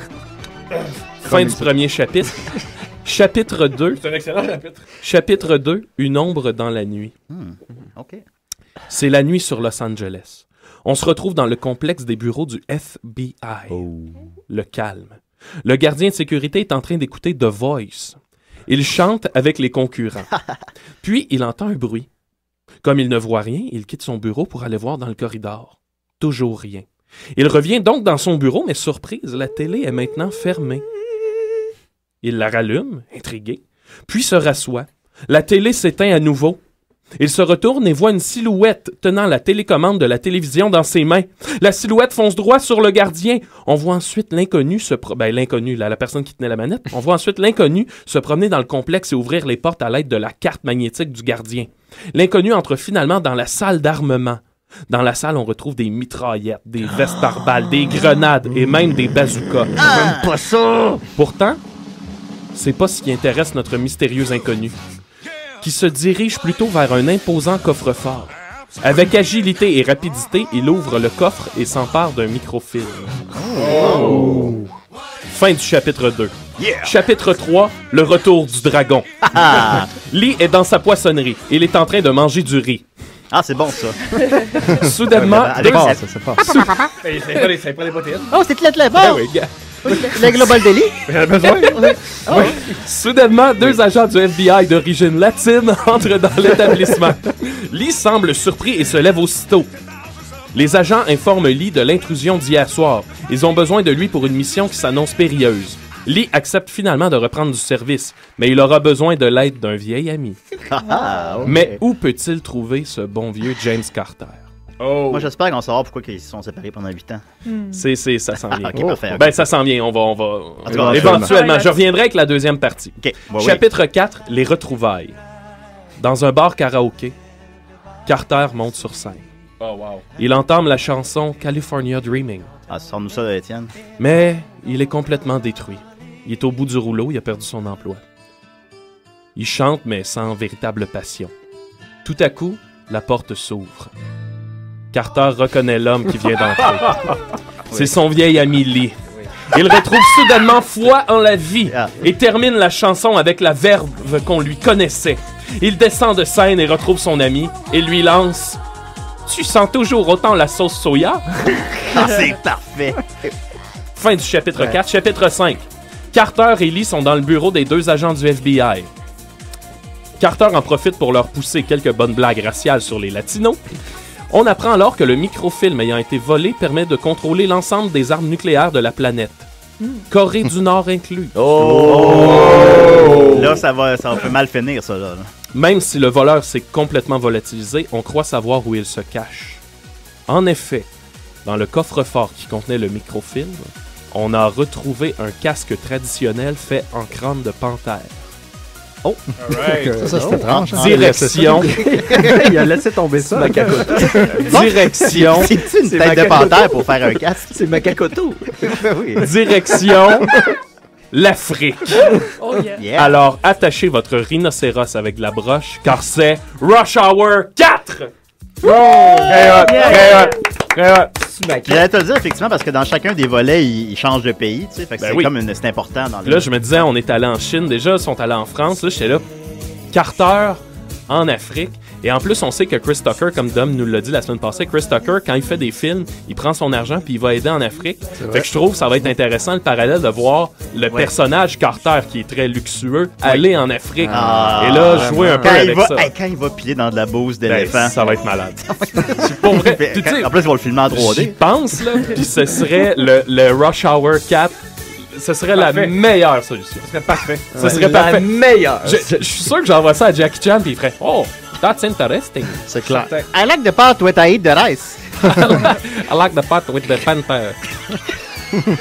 Fin du premier chapitre. Chapitre 2. C'est un excellent chapitre. Chapitre 2, Une ombre dans la nuit. OK. C'est la nuit sur Los Angeles. On se retrouve dans le complexe des bureaux du FBI. Le calme. Le gardien de sécurité est en train d'écouter The Voice. Il chante avec les concurrents. Puis, il entend un bruit. Comme il ne voit rien, il quitte son bureau pour aller voir dans le corridor. Toujours rien. Il revient donc dans son bureau, mais surprise, la télé est maintenant fermée. Il la rallume, intrigué, puis se rassoit. La télé s'éteint à nouveau. Il se retourne et voit une silhouette tenant la télécommande de la télévision dans ses mains. La silhouette fonce droit sur le gardien. On voit ensuite l'inconnu la personne qui tenait la manette. On voit ensuite l'inconnu se promener dans le complexe et ouvrir les portes à l'aide de la carte magnétique du gardien. L'inconnu entre finalement dans la salle d'armement. Dans la salle, on retrouve des mitraillettes, des vestes par balles, des grenades et même des bazookas. Même pas ça! Pourtant, c'est pas ce qui intéresse notre mystérieux inconnu, qui se dirige plutôt vers un imposant coffre-fort. Avec agilité et rapidité, il ouvre le coffre et s'empare d'un microfilm. Fin du chapitre 2. Chapitre 3, le retour du dragon. Lee est dans sa poissonnerie. Il est en train de manger du riz. Ah, c'est bon, ça. Soudainement... C'est fort, ça, c'est fort. C'est pas les protéines. Oh, c'est de bon! Le Global Daily? J'ai besoin. Soudainement, deux agents du FBI d'origine latine entrent dans l'établissement. Lee semble surpris et se lève aussitôt. Les agents informent Lee de l'intrusion d'hier soir. Ils ont besoin de lui pour une mission qui s'annonce périlleuse. Lee accepte finalement de reprendre du service, mais il aura besoin de l'aide d'un vieil ami. Okay. Mais où peut-il trouver ce bon vieux James Carter? Moi, j'espère qu'on saura pourquoi ils se sont séparés pendant 8 ans. Ça s'en vient. Ok, parfait. Ben, ça s'en vient. On va éventuellement. Je reviendrai avec la deuxième partie. Okay. Chapitre 4, les retrouvailles. Dans un bar karaoké, Carter monte sur scène. Oh, wow. Il entame la chanson California Dreaming. Ah, sors-nous ça, Étienne. Mais il est complètement détruit. Il est au bout du rouleau, il a perdu son emploi. Il chante, mais sans véritable passion. Tout à coup, la porte s'ouvre. Carter reconnaît l'homme qui vient d'entrer. C'est son vieil ami Lee. Il retrouve soudainement foi en la vie et termine la chanson avec la verve qu'on lui connaissait. Il descend de scène et retrouve son ami et lui lance « Tu sens toujours autant la sauce soya? » C'est parfait. Fin du chapitre 4. Chapitre 5. Carter et Lee sont dans le bureau des deux agents du FBI. Carter en profite pour leur pousser quelques bonnes blagues raciales sur les latinos. On apprend alors que le microfilm ayant été volé permet de contrôler l'ensemble des armes nucléaires de la planète. Corée du Nord inclus. Là, ça va peut mal finir, ça. Là. Même si le voleur s'est complètement volatilisé, on croit savoir où il se cache. En effet, dans le coffre-fort qui contenait le microfilm, on a retrouvé un casque traditionnel fait en crâne de panthère. Oh! Right. Ça c'était étrange. Direction. Il a laissé tomber ça. Macacoto. Direction. C'est une tête de panthère pour faire un casque. C'est Macacoto. Oui. Direction. L'Afrique. Oh yeah. Alors, attachez votre rhinocéros avec de la broche, car c'est Rush Hour 4! J'allais te le dire, effectivement, parce que dans chacun des volets, ils changent de pays, tu sais, fait que c'est important. Dans là, je me disais, on est allé en Chine, déjà, ils sont allés en France, là, j'étais là, Carter en Afrique, et en plus, on sait que Chris Tucker, comme Dom nous l'a dit la semaine passée, Chris Tucker, quand il fait des films, il prend son argent puis il va aider en Afrique. Fait que je trouve que ça va être intéressant, le parallèle, de voir le personnage Carter, qui est très luxueux, aller en Afrique, et là, jouer un peu avec ça. Quand il va piler dans de la bouse d'éléphant. Ça va être malade. C'est pas vrai. En plus, ils vont le filmer en 3D. J'y pense, là, puis ce serait le Rush Hour 4. Ce serait la meilleure solution. Ce serait parfait. Ce serait parfait. La meilleure. Je suis sûr que j'envoie ça à Jackie Chan puis il ferait « Oh, that's interesting. » C'est clair. I like the part where I eat the rice. I like the part with the panther.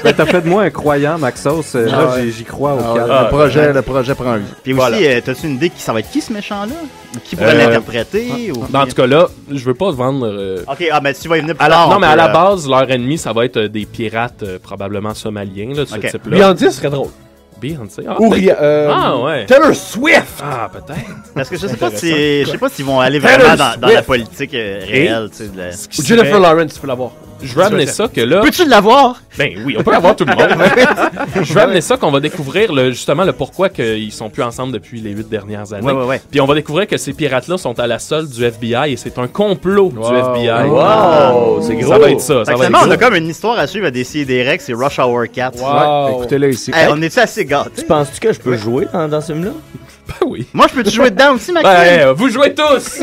Ben, t'as fait de moi un croyant, Maxos. Là, j'y crois au calme. Le projet prend vie. Puis aussi, t'as-tu une idée qui ça va être qui ce méchant-là? Qui pourrait l'interpréter? Ou... En tout cas, là, je veux pas vendre... Ok, mais tu vas y venir plus tard. Non, mais à la base, leur ennemi, ça va être des pirates probablement somaliens, là, de ce type-là. Beyoncé serait drôle. Beyoncé? Ou ouais. Taylor Swift! Ah, peut-être. Parce que je sais pas s'ils vont aller vraiment dans la politique réelle. Ou Jennifer Lawrence, tu peux l'avoir. Je veux amener ça que là... Peux-tu l'avoir? Ben oui, on peut l'avoir tout le monde. Je veux amener ça qu'on va découvrir justement le pourquoi qu'ils sont plus ensemble depuis les 8 dernières années. Ouais. Puis on va découvrir que ces pirates-là sont à la solde du FBI et c'est un complot du FBI. Wow! C'est gros! Ça va être ça. On a comme une histoire à suivre à Décideret, c'est Rush Hour 4. Ouais, écoutez-là ici. Hey, on est-tu assez gâtés? Tu penses-tu que je peux jouer dans ce film-là? Ben oui. Moi, je peux-tu jouer dedans aussi, Maxime? Ben, vous jouez tous!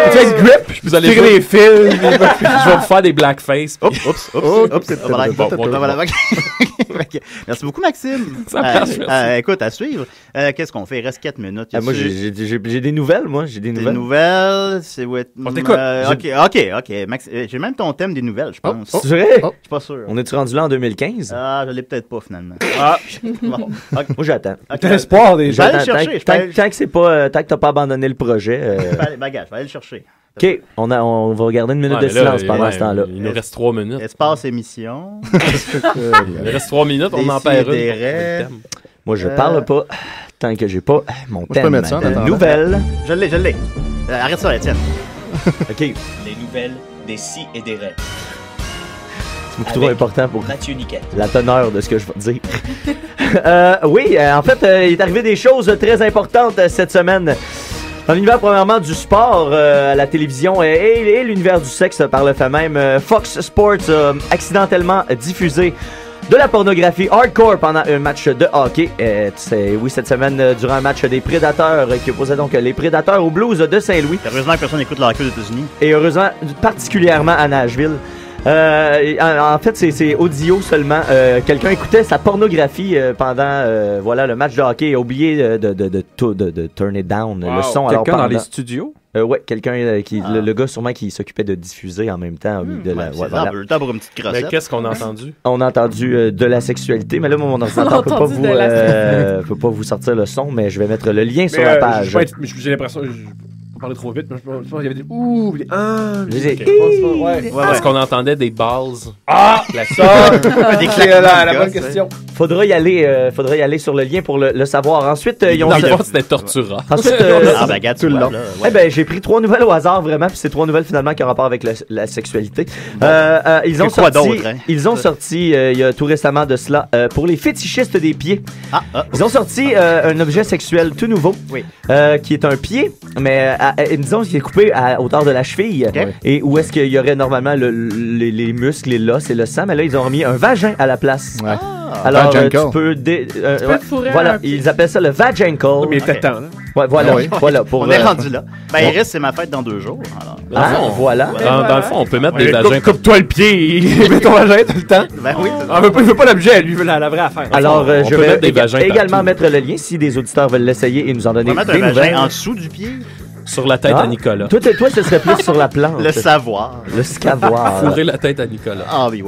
Tu fais le grip, vous allez tirer les fils. Je vais vous faire des blackface. Oups, c'est voilà. Merci beaucoup, Maxime. Ça passe, merci. Écoute, à suivre. Qu'est-ce qu'on fait? Il reste 4 minutes. Moi, j'ai des nouvelles, moi. J'ai des nouvelles. C'est... On t'écoute. OK. Max, j'ai même ton thème des nouvelles, je pense. C'est vrai? Je suis pas sûr. On est-tu rendu là en 2015? Ah, je l'ai peut-être pas, finalement. Bon. Moi, j'attends. T'as espoir déjà. Je vais aller le chercher. Tant que t'as pas abandonné le projet. Je vais aller le chercher. OK, on va regarder une minute de silence pendant ce temps-là. Il nous reste 3 minutes. Espace émission. Il reste 3 minutes, on en perd une. Moi, je parle pas tant que j'ai pas mon thème de nouvelles. Je l'ai. Arrête ça, Étienne. OK. Les nouvelles des si et des raies. C'est beaucoup trop important pour Mathieu Niquette. la teneur de ce que je vais dire. Oui, en fait, il est arrivé des choses très importantes cette semaine. Dans l'univers, premièrement, du sport, à la télévision et l'univers du sexe par le fait même, Fox Sports a accidentellement diffusé de la pornographie hardcore pendant un match de hockey. Cette semaine, durant un match des Prédateurs qui opposait donc les Prédateurs aux Blues de Saint-Louis. Heureusement que personne n'écoute le hockey aux États-Unis. Et heureusement, particulièrement à Nashville. En fait, c'est audio seulement. Quelqu'un écoutait sa pornographie pendant le match de hockey et a oublié de turn it down, le son. Quelqu'un dans les studios? Ouais, quelqu'un le gars sûrement qui s'occupait de diffuser en même temps. Le temps pour une petite crossette. Mais qu'est-ce qu'on a entendu? On a entendu de la sexualité, mais là, mon ordinateur peut pas vous sortir le son, mais je vais mettre le lien sur la page. J'ai l'impression... On parlait trop vite, mais je pense qu'il y avait des ouh, des Est-ce qu'on entendait des balls? Ah! C'est la bonne question. Faudra y aller sur le lien pour le savoir. Ensuite, ils ont... c'était torturant. Ensuite, tout le long. J'ai pris 3 nouvelles au hasard, vraiment, puis c'est 3 nouvelles finalement qui ont rapport avec la sexualité. Ils ont sorti, il y a tout récemment de cela, pour les fétichistes des pieds. Ils ont sorti un objet sexuel tout nouveau, qui est un pied, mais disons qu'il est coupé à hauteur de la cheville, et où est-ce qu'il y aurait normalement les muscles, les l'os et le sang, mais là ils ont remis un vagin à la place. Alors tu peux voilà, ils appellent ça le vaginkle. Mais il était temps, là. Ouais, voilà. On est rendu là. Iris, c'est ma fête dans 2 jours. Voilà. Dans le fond, on peut mettre des vagins. Coupe-toi le pied et mets ton vagin tout le temps. Ben oui. Il veut pas l'objet, lui, il veut la vraie affaire. Alors, je vais également mettre le lien si des auditeurs veulent l'essayer et nous en donner des nouvelles. En dessous du pied? Sur la tête à Nicolas. Toi, ce serait plus sur la plante. Le savoir. Le savoir. Fourrer la tête à Nicolas.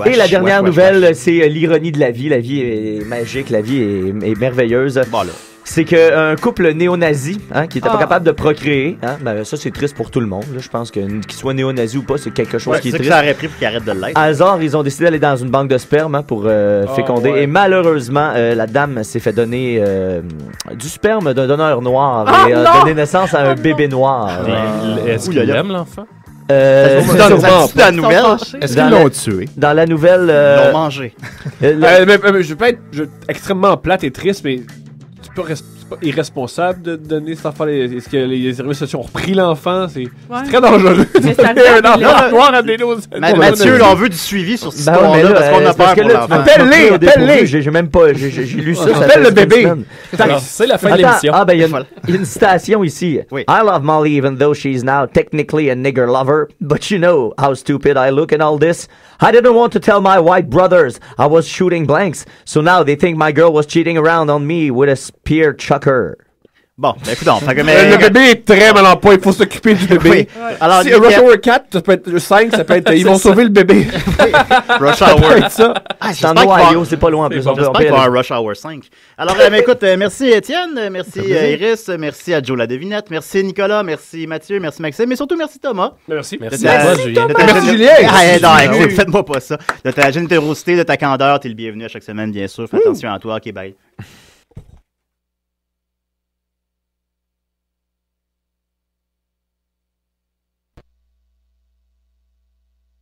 Et la dernière nouvelle, c'est l'ironie de la vie. La vie est magique, la vie est merveilleuse. Bon, là. C'est qu'un couple néo-nazi qui n'était pas capable de procréer, ça c'est triste pour tout le monde. Là. Je pense qu'il soit néo-nazi ou pas, c'est quelque chose qui est triste. C'est que ça aurait pris pour qu'il arrête de l'être. À hasard, ils ont décidé d'aller dans une banque de sperme pour féconder. Et malheureusement, la dame s'est fait donner du sperme d'un donneur noir et a donné naissance à un bébé noir. Est-ce qu'il aime l'enfant? Dans la nouvelle, est-ce qu'ils l'ont tué? Dans la nouvelle... Ils l'ont mangé. Je peux être extrêmement plate et triste, mais c'est pas irresponsable de donner cet enfant. Est-ce que les services sociaux ont repris l'enfant? C'est très dangereux. Mais ça un enfant noir à des Mathieu, on veut du suivi sur cette histoire-là parce qu'on a peur pour l'enfant. Appelle-les! J'ai même pas... J'ai lu ça. Appelle le bébé! C'est la fin de l'émission. Il y a une citation ici. I love Molly even though she's now technically a nigger lover. But you know how stupid I look in all this. I didn't want to tell my white brothers I was shooting blanks. So now they think my girl was cheating around on me with a spear chucker. Bon, écoute, le bébé est très mal en point, il faut s'occuper du bébé. Oui. Alors, si Rush Hour 4, ça peut être 5, ça peut être ils vont sauver le bébé. Rush Hour. Ça. C'est en Ohio, c'est pas loin en plus. J'espère qu'il va y avoir un Rush Hour 5. Alors, écoute, merci Étienne, merci Iris, merci à Joe la devinette, merci Nicolas, merci Mathieu, merci Maxime, mais surtout merci Thomas. Merci. Merci à toi, Julien. Merci Julien. Faites-moi pas ça. De ta générosité, de ta candeur, t'es le bienvenu à chaque semaine, bien sûr. Fais attention à toi, ok, bye.